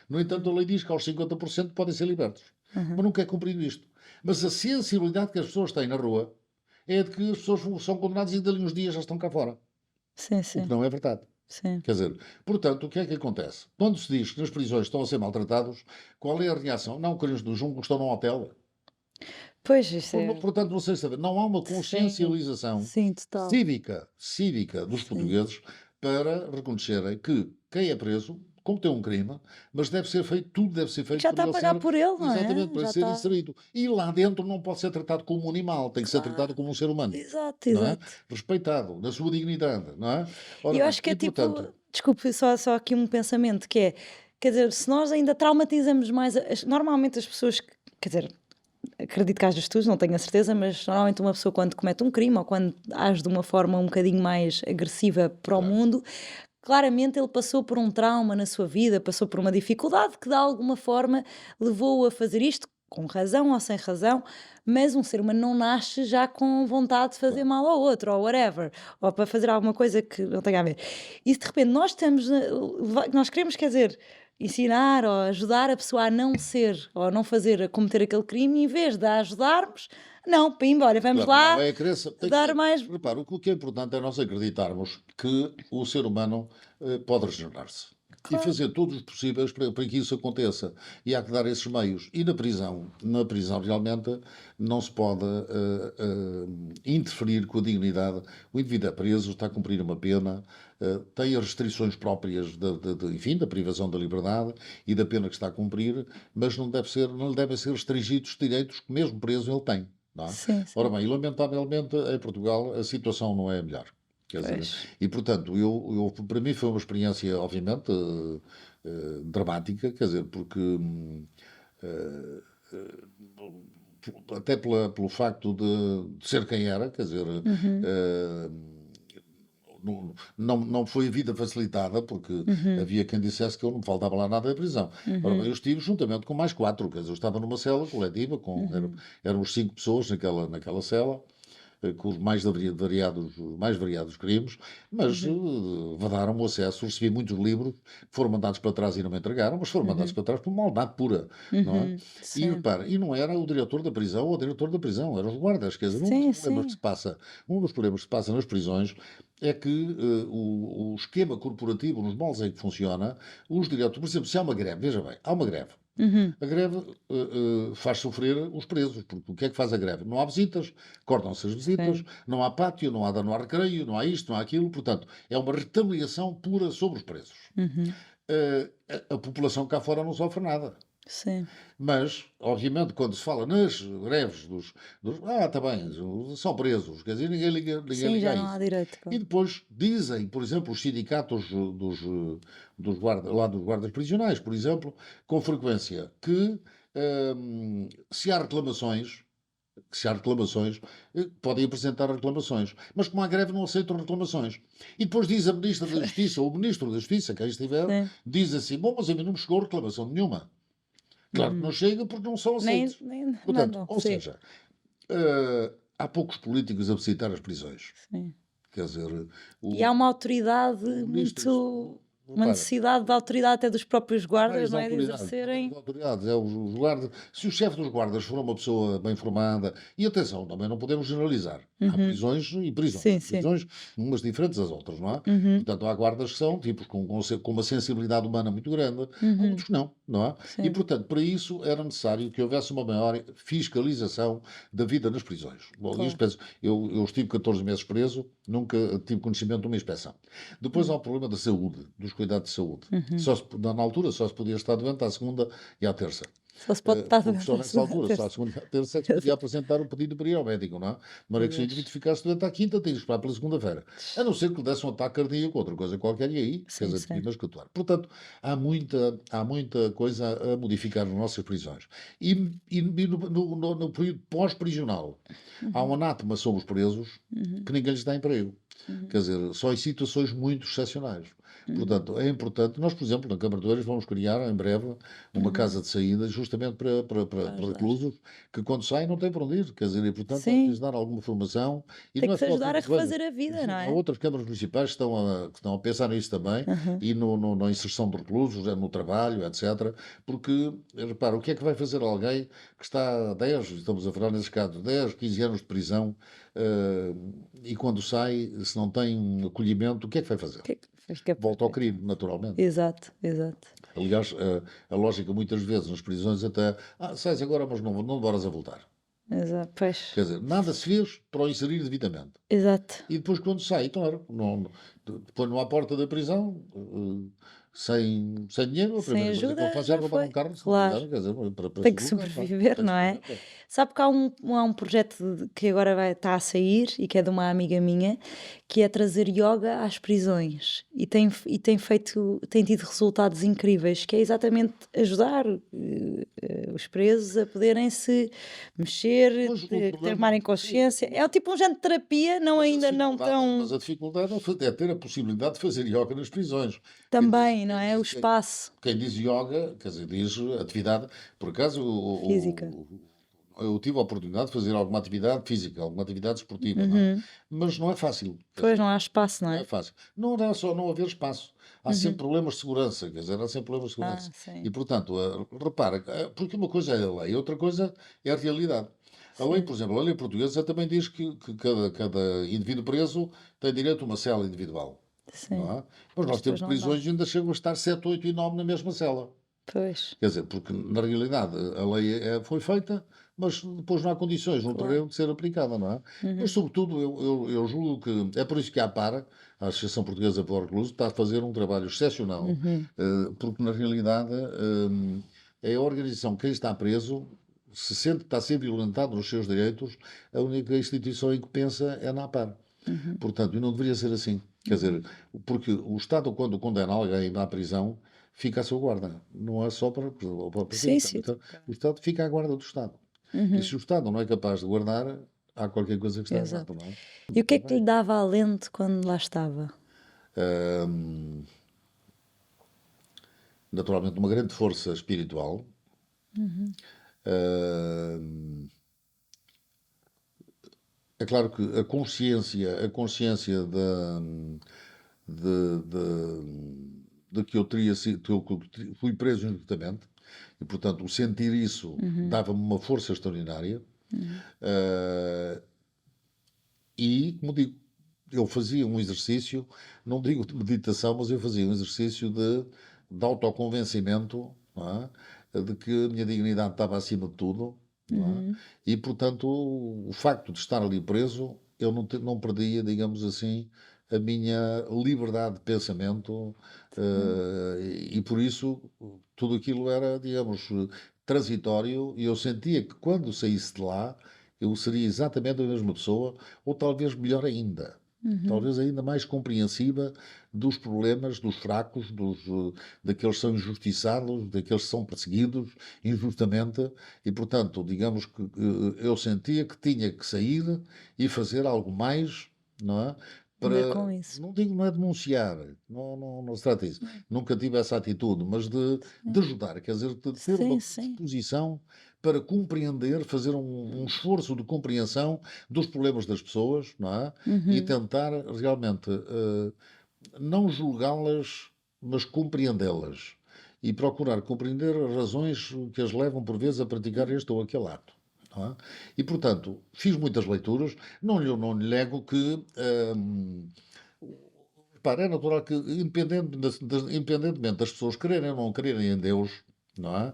No entanto, a lei diz que aos 50% podem ser libertos. Mas Aham. nunca é cumprido isto. Mas a sensibilidade que as pessoas têm na rua é de que as pessoas são condenadas e dali uns dias já estão cá fora. Sim, O que sim, não é verdade. sim. Quer dizer, portanto, o que é que acontece? Quando se diz que nas prisões estão a ser maltratados, qual é a reação? Não, queridos do Junco, estão num hotel. Pois, isso é. Portanto, vocês sabem, não há uma Sim, consciencialização sim, total. cívica dos Sim. portugueses para reconhecerem que quem é preso cometeu um crime, mas tudo deve ser E que feito já para está a ele pagar ser, por ele, não exatamente, é? para ele Já ser está. inserido. E lá dentro não pode ser tratado como um animal, tem que ser tratado Claro. como um ser humano, Exato, não é? exato. Respeitado, na sua dignidade, não é? E Ora eu bem, acho que é e tipo, portanto, desculpe, só aqui um pensamento que é, quer dizer, se nós ainda traumatizamos mais, normalmente as pessoas, quer dizer, acredito que haja estudos, não tenho a certeza, mas normalmente uma pessoa quando comete um crime ou quando age de uma forma um bocadinho mais agressiva para o claro, mundo, claramente ele passou por um trauma na sua vida, passou por uma dificuldade que de alguma forma levou-o a fazer isto, com razão ou sem razão, mas um ser humano não nasce já com vontade de fazer claro. mal ao outro, ou whatever, ou para fazer alguma coisa que não tenha a ver. E se de repente nós estamos, nós queremos, quer dizer, ensinar ou ajudar a pessoa a não ser, ou a não fazer, a cometer aquele crime, em vez de a ajudarmos, não, pimba, olha, vamos Claro, não, lá é a crença. dar mais. Repara, o que é importante é nós acreditarmos que o ser humano pode regenerar-se e Claro, fazer todos os possíveis para que isso aconteça. E há que dar esses meios. E na prisão realmente não se pode interferir com a dignidade. O indivíduo é preso, está a cumprir uma pena, tem as restrições próprias enfim, da privação da liberdade e da pena que está a cumprir, mas não lhe devem ser restringidos os direitos que mesmo preso ele tem. Não é? sim, Ora sim, bem, e lamentavelmente em Portugal a situação não é a melhor. Quer dizer, pois, e portanto, para mim foi uma experiência, obviamente, dramática, quer dizer, porque até pelo facto de ser quem era, quer dizer, eh, não foi a vida facilitada, porque havia quem dissesse que eu não me faltava lá nada da prisão. Ora bem, eu estive juntamente com mais quatro, quer dizer, eu estava numa cela coletiva, éramos 5 pessoas naquela cela, com os mais variados crimes, mas vedaram-me o acesso, recebi muitos livros, foram mandados para trás e não me entregaram, mas foram mandados para trás por maldade pura, não é? E Sim, repara, e não era o diretor da prisão ou o diretor da prisão, eram os guardas, quer dizer, sim, problemas que sim. se passa, um dos problemas que se passa nas prisões é que o esquema corporativo, nos moldes em que funciona, os diretores, por exemplo, se há uma greve, veja bem, há uma greve. A greve faz sofrer os presos, porque o que é que faz a greve? Não há visitas, cortam-se as visitas, Sim. não há pátio, não há recreio, não há isto, não há aquilo, portanto, é uma retaliação pura sobre os presos. A população cá fora não sofre nada. Sim. Mas, obviamente, quando se fala nas greves está bem, são presos, quer dizer, ninguém Sim, liga já a não há isso. direito. E depois dizem, por exemplo, os sindicatos dos guardas prisionais, por exemplo, com frequência, que se há reclamações, podem apresentar reclamações. Mas como há greve, não aceitam reclamações. E depois diz a Ministra da Justiça, ou o Ministro da Justiça, que aí estiver, Sim. diz assim, bom, mas a mim não me chegou reclamação nenhuma. Claro que não chega porque não são aceitos. Nem Portanto, mandam. ou Sim. seja, há poucos políticos a visitar as prisões. Sim. Quer dizer, E há uma autoridade ministros, muito. Uma repara, necessidade de autoridade até dos próprios guardas, mais não é? De autoridades, exercerem. os guardas. Se o chefe dos guardas for uma pessoa bem formada, e atenção, também não podemos generalizar. Há prisões e prisões. Sim, sim. Prisões, umas diferentes das outras, não é? Portanto, há guardas que são tipos com uma sensibilidade humana muito grande, há outros que não é? Sim. E, portanto, para isso era necessário que houvesse uma maior fiscalização da vida nas prisões. Bom, Claro. isto penso, eu estive 14 meses preso, nunca tive conhecimento de uma inspeção. Depois há o problema da saúde, dos cuidados de saúde. Na altura só se podia estar doente à segunda e à terça. Só se pode estar Porque doente só à nessa segunda, altura, só à terça. segunda e à terça é que se podia apresentar o pedido para ir ao médico, não é? Mas é que se o indivíduo ficasse doente à quinta, tinha que esperar pela segunda-feira. A não ser que lhe desse um ataque cardíaco, outra coisa qualquer, e aí, quer Sim, dizer, sim. tínhamos que atuar. Portanto, há muita coisa a modificar nas nossas prisões. E no período pós-prisional, há um anátema sobre os presos que ninguém lhes dá emprego. Quer dizer, só em situações muito excepcionais. Portanto, é importante. Nós, por exemplo, na Câmara de Oeiras vamos criar em breve uma casa de saída justamente para ajudar. reclusos que quando saem não têm para onde ir. Quer dizer, e portanto Sim. é preciso dar alguma formação. E Tem não que se é só ajudar a Câmara de Oeiras. refazer a vida, não Há é? outras câmaras municipais que estão a pensar nisso também e na inserção de reclusos, no trabalho, etc. Porque, repara, o que é que vai fazer alguém que está há 10, estamos a falar nesses casos, 10, 15 anos de prisão e quando sai, se não tem um acolhimento, o que é que vai fazer? Fica Volta ao crime, naturalmente. Exato, exato. Aliás, a lógica muitas vezes nas prisões até, sais agora, mas não demoras a voltar. Exato. Pois. Quer dizer, nada se fez para o inserir devidamente. Exato. E depois quando sai, claro, põe-no à porta da prisão, sem dinheiro, a Sem primeira coisa que ajuda ele faz é já roubar foi. um carro, se não me Claro. engano, quer dizer, para Tem que sobreviver, sobreviver, Tem que não é? sobreviver. Sabe que há um projeto que agora está a sair e que é de uma amiga minha, que é trazer yoga às prisões e tem tido resultados incríveis, que é exatamente ajudar os presos a poderem se mexer, Pois, o problema- tomarem consciência. É tipo um género de terapia, não ainda não tão Mas a dificuldade é ter a possibilidade de fazer yoga nas prisões. também, não é? O Quem- espaço Quem diz yoga, quer dizer, diz atividade. Por acaso, física. eu tive a oportunidade de fazer alguma atividade física, alguma atividade esportiva, não é? Mas não é fácil. Quer Pois dizer, não há espaço, não não é é? fácil. Não dá só não haver espaço. Há sempre problemas de segurança, quer dizer, há sempre problemas de segurança. Sim. E, portanto, repara, porque uma coisa é a lei, outra coisa é a realidade. A lei, por exemplo, a lei portuguesa também diz que cada indivíduo preso tem direito a uma cela individual. Sim. Não é? Mas nós depois temos não prisões e ainda chegam a estar 7, 8 e 9 na mesma cela. Pois. Quer dizer, porque na realidade a lei foi feita, mas depois não há condições no terreno de ser aplicada, não é? Mas, sobretudo, eu julgo que é por isso que a APAR, a Associação Portuguesa para o Recluso, está a fazer um trabalho excepcional, porque na realidade é a organização, quem está preso, se sente que está a ser violentado nos seus direitos, a única instituição em que pensa é na APAR. Portanto, e não deveria ser assim. Quer dizer, porque o Estado, quando condena alguém à prisão, fica à sua guarda. Não é só para Sim, sim. então, o Estado fica à guarda do Estado. E se o Estado não é capaz de guardar, há qualquer coisa que está Exato. errado, não é? E o que é que lhe dava alento quando lá estava? Ahm, Naturalmente, uma grande força espiritual. Ahm, É claro que a consciência de que eu teria sido, que eu fui preso injustamente, e portanto o sentir isso dava-me uma força extraordinária. Ah, e, como digo, eu fazia um exercício, não digo de meditação, mas eu fazia um exercício de autoconvencimento, não é? De que a minha dignidade estava acima de tudo, não é? E, portanto, o facto de estar ali preso, eu não perdia, digamos assim, a minha liberdade de pensamento, e por isso tudo aquilo era, digamos, transitório, e eu sentia que quando saísse de lá, eu seria exatamente a mesma pessoa, ou talvez melhor ainda. Talvez ainda mais compreensiva dos problemas dos fracos, daqueles que são injustiçados, daqueles que são perseguidos injustamente, e portanto, digamos que eu sentia que tinha que sair e fazer algo mais, não é? Ver Para, com isso. não digo, não é denunciar, não se trata disso, nunca tive essa atitude, mas de ajudar, quer dizer, de ter uma Sim, sim. disposição para compreender, fazer um esforço de compreensão dos problemas das pessoas, não é? E tentar realmente não julgá-las, mas compreendê-las. E procurar compreender as razões que as levam, por vezes, a praticar este ou aquele ato. Não é? E, portanto, fiz muitas leituras. Não lhe nego que. Repara, é natural que, independentemente das pessoas quererem ou não quererem em Deus, não é?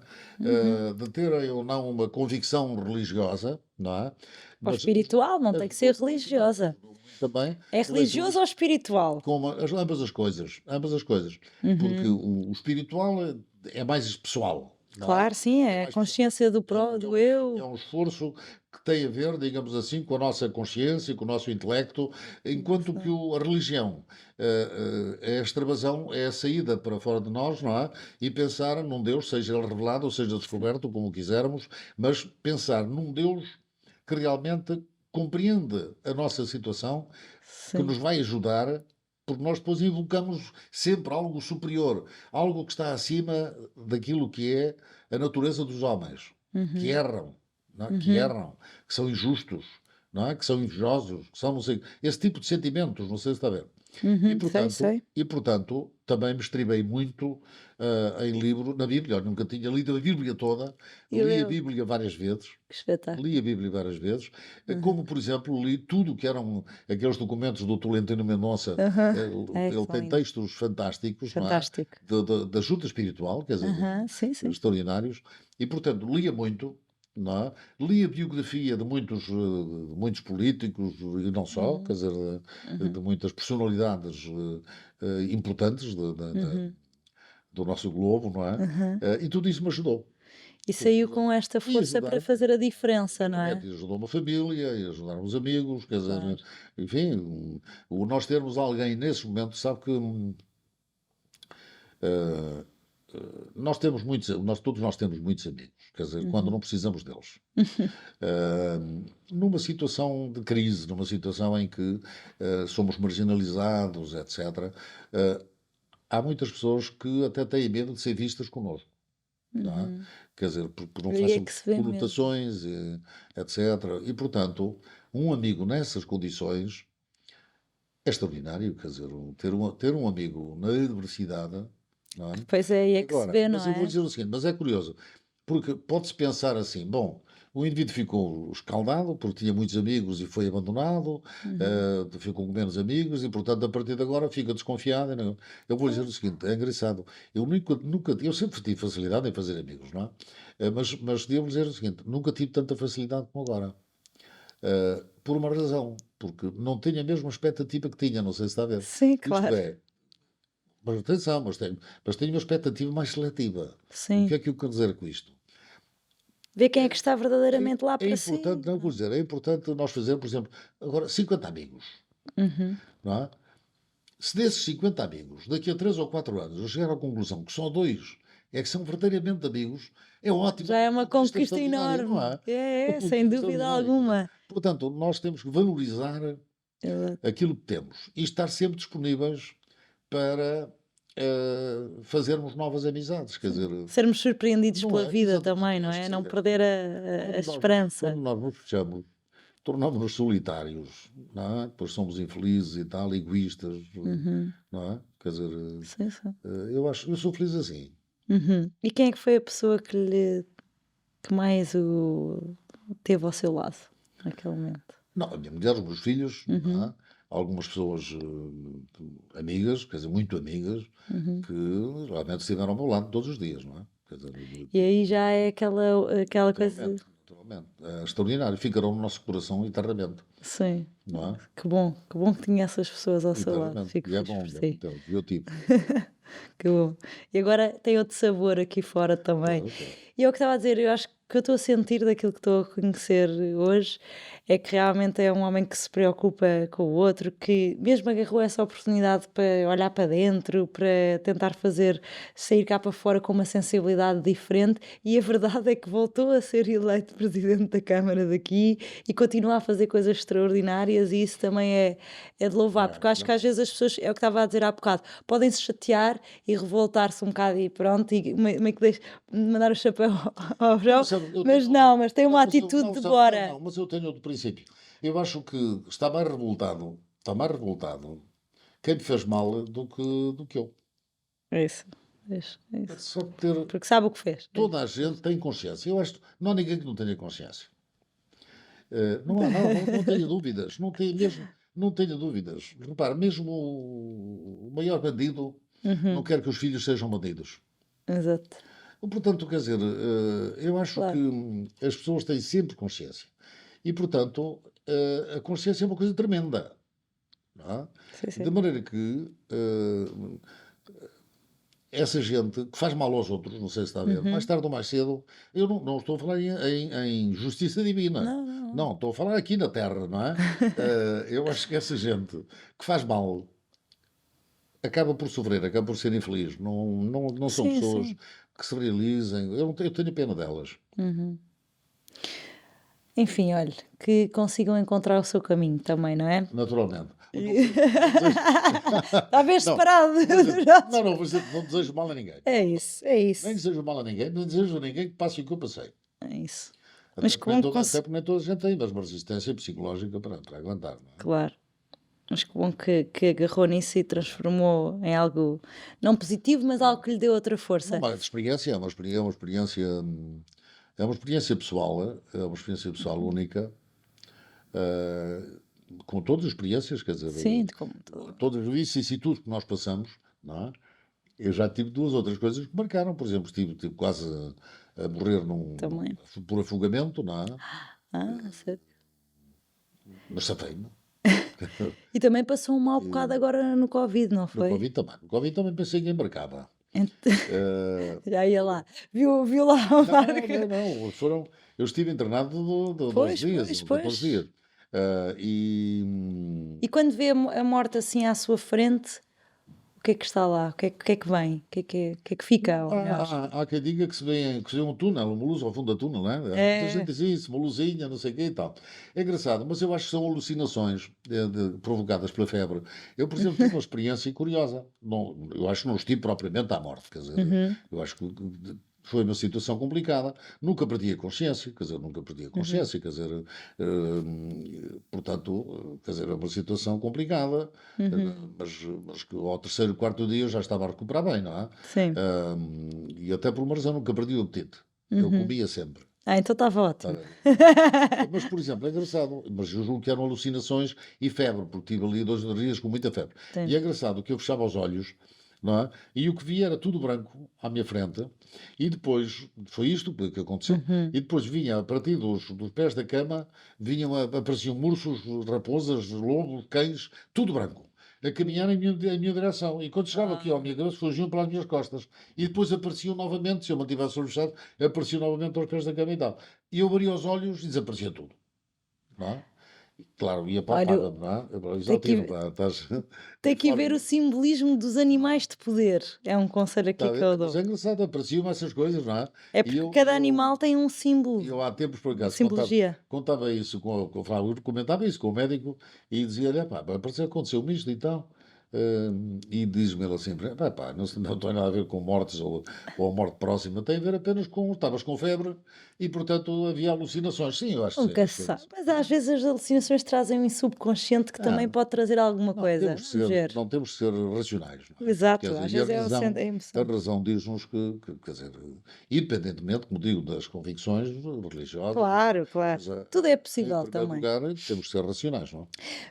De terem ou não uma convicção religiosa, não é? Ou Mas espiritual, não as tem que ser pessoas também religiosa. ajudam muito também É leituras religioso ou espiritual? como ambas as coisas, porque o espiritual é mais pessoal, não é? Claro, sim, É é a mais pessoal. consciência do É um, pró, é do um- eu. é um esforço que tem a ver, digamos assim, com a nossa consciência, com o nosso intelecto, enquanto que a religião é a extravasão, é a saída para fora de nós, não é? E pensar num Deus, seja ele revelado ou seja descoberto, como quisermos, mas pensar num Deus que realmente compreende a nossa situação, que Sim. nos vai ajudar, porque nós depois invocamos sempre algo superior, algo que está acima daquilo que é a natureza dos homens, que erram, não é? Que erram, que são injustos, não é? Que são invejosos, que são não sei, esse tipo de sentimentos, não sei se está a ver. Sei, sei. E portanto, também me estribei muito em livro, na Bíblia. Eu nunca tinha lido a Bíblia toda, E li a leu. Bíblia várias vezes, Que espetáculo. li a Bíblia várias vezes, como, por exemplo, li tudo o que eram aqueles documentos do Tolentino Mendonça. É que Ele são tem lindos. textos fantásticos, não é? Fantástico. Da ajuda espiritual, quer dizer, Sim, sim. extraordinários. E, portanto, lia muito, não é? Li a biografia de muitos políticos, e não só, quer dizer, de muitas personalidades importantes do nosso globo, não é? E tudo isso me ajudou. E Tudo saiu ajudou. com esta E força para ajudar, fazer a diferença, não exatamente, é? e ajudou uma família, e ajudar uns amigos, quer Claro. dizer, enfim, nós termos alguém nesse momento, sabe que eh, todos nós temos muitos amigos, quer dizer, quando não precisamos deles. Numa situação de crise, numa situação em que somos marginalizados, etc., há muitas pessoas que até têm medo de ser vistas connosco. Não é? Quer dizer, porque não Aí é façam que se vê mesmo. conotações, etc. E, portanto, um amigo nessas condições é extraordinário, quer dizer, ter um amigo na adversidade, não é? Pois é, aí é que se Agora, vê, não mas eu vou é? dizer o seguinte, mas é curioso, porque pode-se pensar assim, bom, o indivíduo ficou escaldado porque tinha muitos amigos e foi abandonado, ficou com menos amigos e, portanto, a partir de agora fica desconfiado. E não. Eu vou dizer o seguinte, é engraçado, eu sempre tive facilidade em fazer amigos, não é? Mas devo dizer o seguinte, nunca tive tanta facilidade como agora. Por uma razão, porque não tenho a mesma expectativa que tinha, não sei se está a ver. Sim, Isto claro. é, mas atenção, mas tenho uma expectativa mais seletiva. O que Sim. é que eu quero dizer com isto? Ver quem é que está É, verdadeiramente lá é para si. importante, não vou dizer, é importante nós fazermos, por exemplo, agora 50 amigos, não é? Se desses 50 amigos, daqui a 3 ou 4 anos, eu chegar à conclusão que só dois é que são verdadeiramente amigos, é ótimo. Já é uma Isto é conquista extraordinário, não enorme. é? É, Uma sem conquista dúvida extraordinária. alguma. Portanto, nós temos que valorizar Exato. aquilo que temos e estar sempre disponíveis para fazermos novas amizades. Quer dizer, Sermos surpreendidos não pela é? vida Exatamente. também, Eu não acho é? que Não sim. perder a Quando esperança. nós nos fechamos, tornamos-nos solitários, não é? Depois somos infelizes e tal, egoístas, não é? Quer dizer, Sim, sim. eu sou feliz assim. E quem é que foi a pessoa que mais o teve ao seu lado naquele momento? Não, a minha mulher, os meus filhos, não é? Algumas pessoas amigas, quer dizer, muito amigas, que realmente estiveram ao meu lado todos os dias, não é? Quer dizer, E aí já é aquela coisa. naturalmente. É extraordinário. Ficarão no nosso coração eternamente, Sim, não é? que bom que tinha essas pessoas ao seu lado. Eternamente. Fico E é feliz bom, por é si. bom. Eu tive. Que bom. E agora tem outro sabor aqui fora também. Claro, claro. E é o que estava a dizer, eu acho que o que eu estou a sentir daquilo que estou a conhecer hoje é que realmente é um homem que se preocupa com o outro, que mesmo agarrou essa oportunidade para olhar para dentro, para tentar sair cá para fora com uma sensibilidade diferente, e a verdade é que voltou a ser eleito presidente da Câmara daqui e continua a fazer coisas extraordinárias, e isso também é de louvar, porque eu acho que às vezes as pessoas, é o que estava a dizer há bocado, podem se chatear e revoltar-se um bocado e pronto, e meio que mandar o chapéu ao chão, Sabe, mas não, mas tem uma mas eu- atitude de sabe, bora. não, mas eu tenho outro princípio. Eu acho que está mais revoltado quem me fez mal do que eu. É isso, é isso. Só ter, Porque sabe o que fez. toda a gente tem consciência. Eu acho que não há ninguém que não tenha consciência. Não tenha dúvidas. Não tenha dúvidas. Repara, mesmo o maior bandido não quer que os filhos sejam bandidos. Exato, Portanto, quer dizer, eu acho claro. que as pessoas têm sempre consciência. E, portanto, a consciência é uma coisa tremenda. Não é? Sim, De sim. maneira que essa gente que faz mal aos outros, não sei se está a ver, mais tarde ou mais cedo, eu não estou a falar em justiça divina. Não. Não, estou a falar aqui na Terra, não é? Eu acho que essa gente que faz mal acaba por sofrer, acaba por ser infeliz. Não são Sim, pessoas sim. que se realizem. Eu tenho pena delas. Enfim, olha, que consigam encontrar o seu caminho também, não é? Naturalmente. Talvez Não, separado. não desejo mal a ninguém. É isso, Nem desejo mal a ninguém, nem desejo a ninguém que passe o que eu passei. é isso. Até Mas que porque, nem bom que toda, até porque nem toda a gente tem mesmo resistência psicológica para aguentar. Não é? Claro. Mas que bom que agarrou nisso e transformou em algo não positivo, mas algo que lhe deu outra força. Não, a experiência é uma experiência pessoal, é uma experiência pessoal única, com todas as experiências, quer dizer, Sim, como todo. todas as vicissitudes que nós passamos, não é? Eu já tive duas outras coisas que marcaram, por exemplo, estive quase a morrer Também. por afogamento, não é? Sério. Mas safei-me. E também passou um mau bocado agora no Covid, não No foi? Covid também pensei que embarcava. Ent- Eh, Já ia lá. Viu lá a marca? não. Eu estive internado 12 Pois, dias, pois. 14 dias. E quando vê a morte assim à sua frente, o que é que está lá? O que é que vem? O que é que fica? Ou melhor? Há quem diga que se vê um túnel, uma luz ao fundo do túnel, não é? Muita gente diz isso, uma luzinha, não sei o quê e tal. É engraçado, mas eu acho que são alucinações provocadas pela febre. Eu, por exemplo, tive uma experiência curiosa. Não, eu acho que não estive propriamente à morte, quer dizer, eu acho que foi uma situação complicada. Nunca perdi a consciência, quer dizer, quer dizer, portanto, quer dizer, é uma situação complicada, mas que ao terceiro, quarto dia eu já estava a recuperar bem, não é? Sim. E até por uma razão nunca perdi o apetite. Eu comia sempre. Então estava ótimo. Mas, por exemplo, é engraçado, mas eu julgo que eram alucinações e febre, porque tive ali 2 dias com muita febre. Sim. E é engraçado que eu fechava os olhos, não é? E o que via era tudo branco à minha frente, e depois, foi isto que aconteceu, e depois vinha, a partir dos pés da cama, apareciam ursos, raposas, lobos, cães, tudo branco, a caminhar em minha direção. E quando chegava aqui ao minha cabeça, fugiam pelas minhas costas. E depois apareciam novamente, se eu mantivesse o olho fechado, apareciam novamente aos pés da cama e tal. E eu abria os olhos e desaparecia tudo. Não é? Claro, ia para a Olha, paga, não é? Eu tem já tive, que, pá, estás... tem que ver o Conforme... simbolismo dos animais de poder. É um conselho aqui Tá, que eu mas dou. é engraçado, apareciam essas coisas, não é? É E porque cada animal tem um símbolo, eu há tempos, por acaso, simbologia. contava isso com o Flávio, comentava isso com o médico e dizia-lhe, pá, parece que aconteceu-me isto e tal. E diz-me ele assim, pá, não tem nada a ver com mortes ou a morte próxima, tem a ver apenas com, estavas com febre e, portanto, havia alucinações. Sim, eu acho que sim, Nunca acho se que é sabe. isso. Mas às vezes as alucinações trazem um subconsciente que também Ah, pode trazer alguma não, coisa. Vamos ver. não temos que ser racionais, não é? Quer Exato, dizer, às e vezes é a a emoção. razão diz-nos quer dizer, independentemente, como digo, das convicções religiosas, Claro, claro. mas Tudo é em possível primeiro também. lugar temos que ser racionais, não é?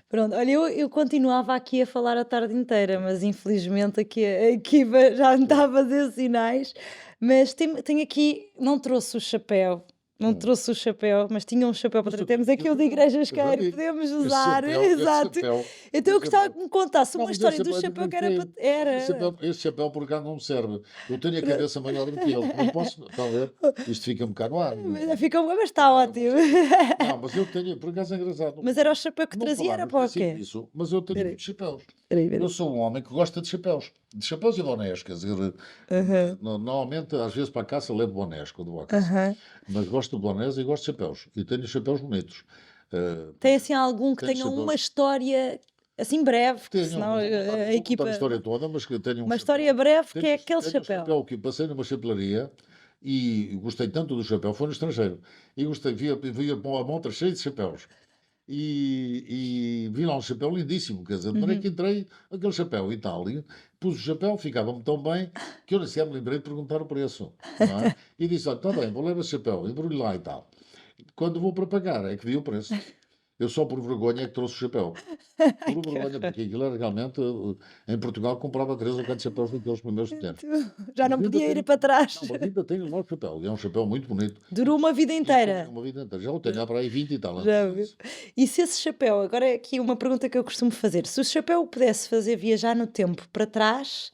Pronto, olha, eu continuava aqui a falar a tarde inteira, mas infelizmente aqui a equipa já me está Sim. a fazer sinais. Mas tenho aqui, não trouxe o chapéu, não Hum. trouxe o chapéu, mas tinha um chapéu Mas para tu, temos aqui o eu, de Igrejas eu já Queiro, vi. podemos usar, Esse exato. chapéu, Então eu esse gostava que chapéu. me contasse Não, uma mas esse história do chapéu é chapéu muito que era para. feio. Era. Esse chapéu por cá não me serve. Eu tenho a cabeça maior do que ele. Não posso, está a ver? Isto fica-me cá no ar. Mas está Mas ótimo. não, mas eu tenho, por acaso é engraçado. Mas era o chapéu que Não trazia, era falámos para nem o sido quê? disso, mas eu tenho Espera aí, muitos chapéus. espera aí, espera Eu aí. sou um homem que gosta de chapéus e bonés, quer dizer, Aham, normalmente, às vezes para a caça, levo bonés quando vou à caça. aham. Mas gosto de bonés e gosto de chapéus. E tenho chapéus bonitos. Por Tem exemplo, assim algum que tenho tenha uma chapéus. história assim breve, que Tenho, senão não vou contar, a não vou contar a equipa. história toda, mas que tenho um Uma história chapéu. breve que Tenho, é aquele tenho um chapéu. chapéu que passei numa chapelaria e gostei tanto do chapéu, foi no estrangeiro. E gostei, via a montra cheia de chapéus. E vi lá um chapéu lindíssimo, quer dizer, de maneira Uhum. que entrei, aquele chapéu e tal, e pus o chapéu, ficava-me tão bem, que eu nem sequer me lembrei de perguntar o preço, não é? E disse, olha, está bem, vou levar esse chapéu, embrulho lá e tal. Quando vou para pagar, é que vi o preço. Eu só por vergonha é que trouxe o chapéu. Ai, Por que vergonha, horror. porque aquilo era realmente, em Portugal, comprava 3 ou 4 chapéus daqueles primeiros que temos. Já não Mas ainda podia ir tenho, para trás. não, mas ainda tenho o nosso chapéu, e é um chapéu muito bonito, Durou uma vida e que inteira. uma vida inteira. Já o tenho há para aí 20 e tal anos. Já viu? E se esse chapéu, agora é aqui uma pergunta que eu costumo fazer: se o chapéu pudesse fazer viajar no tempo para trás,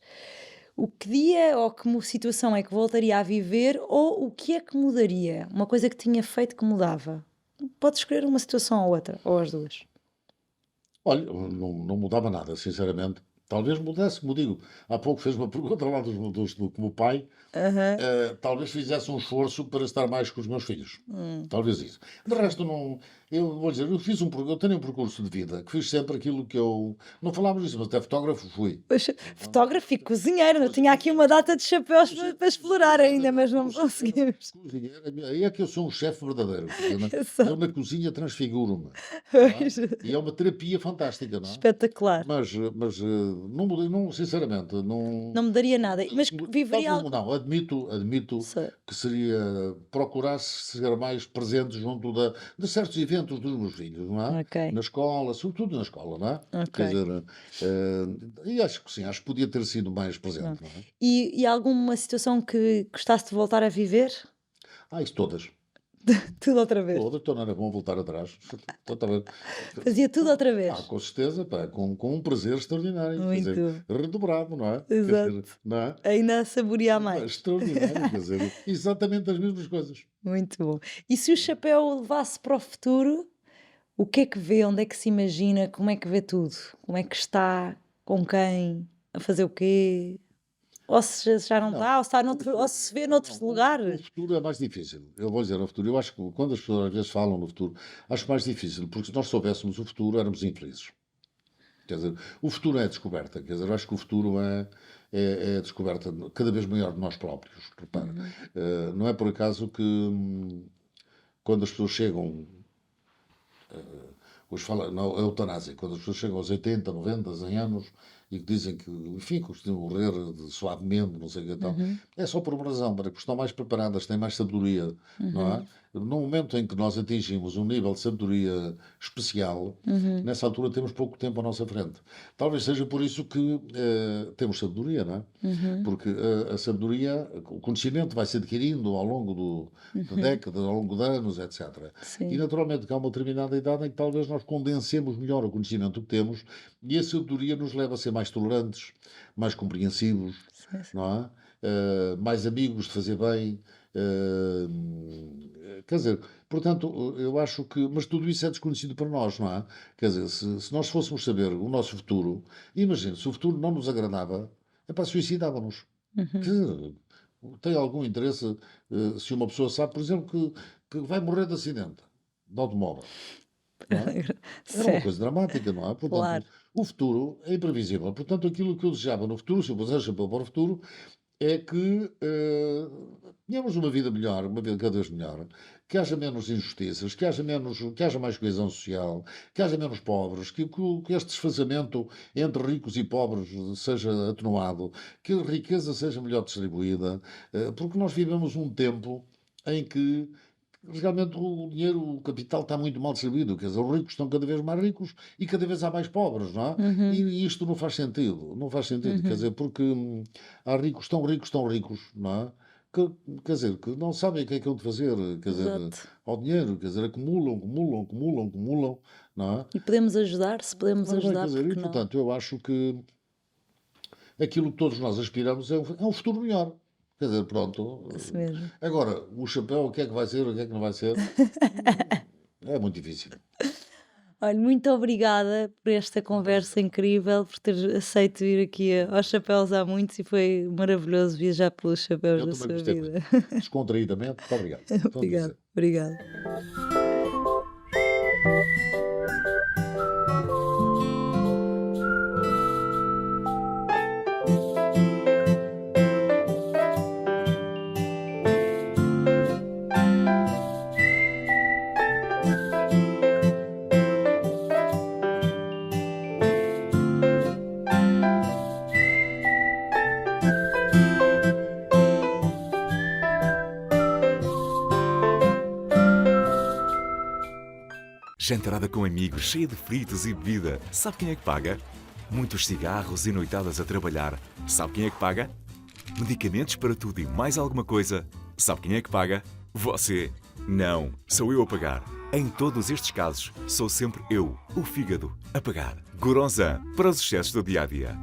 o que dia ou que situação é que voltaria a viver ou o que é que mudaria? Uma coisa que tinha feito que mudava? Pode escolher uma situação ou outra, ou as duas. Olha, não mudava nada, sinceramente. Talvez mudasse, como digo. Há pouco fez uma pergunta lá do meu pai. Aham. Talvez fizesse um esforço para estar mais com os meus filhos. Hum. Talvez isso. De resto, não. Eu vou dizer, eu tenho um percurso de vida que fiz sempre aquilo que eu. Não falámos disso, mas até fotógrafo fui. Pois, Não? fotógrafo e cozinheiro, eu Mas, tinha aqui uma data de chapéus cozinheiro, para explorar ainda, mas não cozinheiro, conseguimos. cozinheiro, aí é que eu sou um chefe verdadeiro. Quer dizer, eu Exato. na cozinha transfiguro-me. Não é? Pois. E é uma terapia fantástica, não é? Espetacular. Mas não mudei, não, sinceramente, não. Não me daria nada. Mas viveria Talvez algo. não, admito Sei. que seria procurar ser mais presente junto de certos eventos dos meus filhos, não é? Ok, Na escola, sobretudo na escola, não é? ok. Quer dizer, e acho que sim, acho que podia ter sido mais Não. presente, não é? E alguma situação que gostasse de voltar a viver? Isso todas. Tudo outra vez. Todas, então não era bom voltar atrás. Tá bem. Fazia tudo outra vez. Com certeza, pá, com um prazer extraordinário, quer dizer, Muito. redobrado, não é? Quer Exato. dizer, não é? Ainda a saborear Pá, mais. extraordinário, quer dizer, exatamente as mesmas coisas. Muito bom. E se o chapéu levasse para o futuro, o que é que vê? Onde é que se imagina? Como é que vê tudo? Como é que está? Com quem? A fazer o quê? Ou se já não Não, está, ou, está o noutro, ou futuro, se vê noutro não, lugar? o futuro é mais difícil. Eu vou dizer, o futuro, eu acho que quando as pessoas às vezes falam no futuro, acho mais difícil, porque se nós soubéssemos o futuro, éramos infelizes. Quer dizer, o futuro é a descoberta, quer dizer, eu acho que o futuro é a descoberta cada vez maior de nós próprios. Repara, Uhum. não é por acaso que quando as pessoas chegam, hoje fala na eutanásia, quando as pessoas chegam aos 80, 90, 100 anos e que dizem que, enfim, que costumam morrer suavemente, não sei o que e tal, Uhum. é só por uma razão, para que estão mais preparadas, têm mais sabedoria, não é? Uhum. No momento em que nós atingimos um nível de sabedoria especial, Uhum. nessa altura temos pouco tempo à nossa frente. Talvez seja por isso que temos sabedoria, não é? Uhum. Porque a sabedoria, o conhecimento vai se adquirindo ao longo de Uhum. décadas, ao longo de anos, etc. E Sim. naturalmente que há uma determinada idade em que talvez nós condensemos melhor o conhecimento que temos e a sabedoria nos leva a ser mais tolerantes, mais compreensivos, Sim, sim. não é? mais amigos, de fazer bem. Quer dizer, portanto, eu acho que. Mas tudo isso é desconhecido para nós, não é? Quer dizer, se nós fôssemos saber o nosso futuro, imagine, se o futuro não nos agradava, é para suicidávamos. Quer Uhum. dizer, tem algum interesse se uma pessoa sabe, por exemplo, que vai morrer de acidente de automóvel, não é? Era uma coisa Certo, dramática, não é? Portanto, claro. o futuro é imprevisível. Portanto, aquilo que eu desejava no futuro, se eu pusesse chapéu para o futuro, é que tenhamos uma vida melhor, uma vida cada vez melhor, que haja menos injustiças, que haja mais coesão social, que haja menos pobres, que este desfazamento entre ricos e pobres seja atenuado, que a riqueza seja melhor distribuída, porque nós vivemos um tempo em que realmente o dinheiro, o capital está muito mal distribuído, quer dizer, os ricos estão cada vez mais ricos e cada vez há mais pobres, não é? Uhum, E isto não faz sentido, não faz sentido, quer uhum. dizer, porque há ricos, tão ricos, não é? Que, quer dizer, que não sabem o que é de fazer, quer dizer, Exato. ao dinheiro, quer dizer, acumulam, não é? E podemos ajudar, se podemos Ora bem, quer ajudar, dizer, e porque não? portanto eu acho que aquilo que todos nós aspiramos é um futuro melhor. Quer dizer, pronto. Isso mesmo. Agora, o chapéu, o que é que vai ser, o que é que não vai ser, é muito difícil. Olha, muito obrigada por esta conversa incrível, por ter aceito vir aqui aos Chapéus há muitos e foi maravilhoso viajar pelos chapéus Eu da também sua gostei muito. vida. Descontraídamente, muito obrigado. Foi um Obrigada, prazer. obrigada. Jantarada com amigos, cheia de fritos e bebida. Sabe quem é que paga? Muitos cigarros e noitadas a trabalhar. Sabe quem é que paga? Medicamentos para tudo e mais alguma coisa. Sabe quem é que paga? Você. Não, sou eu a pagar. Em todos estes casos, sou sempre eu, o fígado, a pagar. Goronzan, para os excessos do dia-a-dia.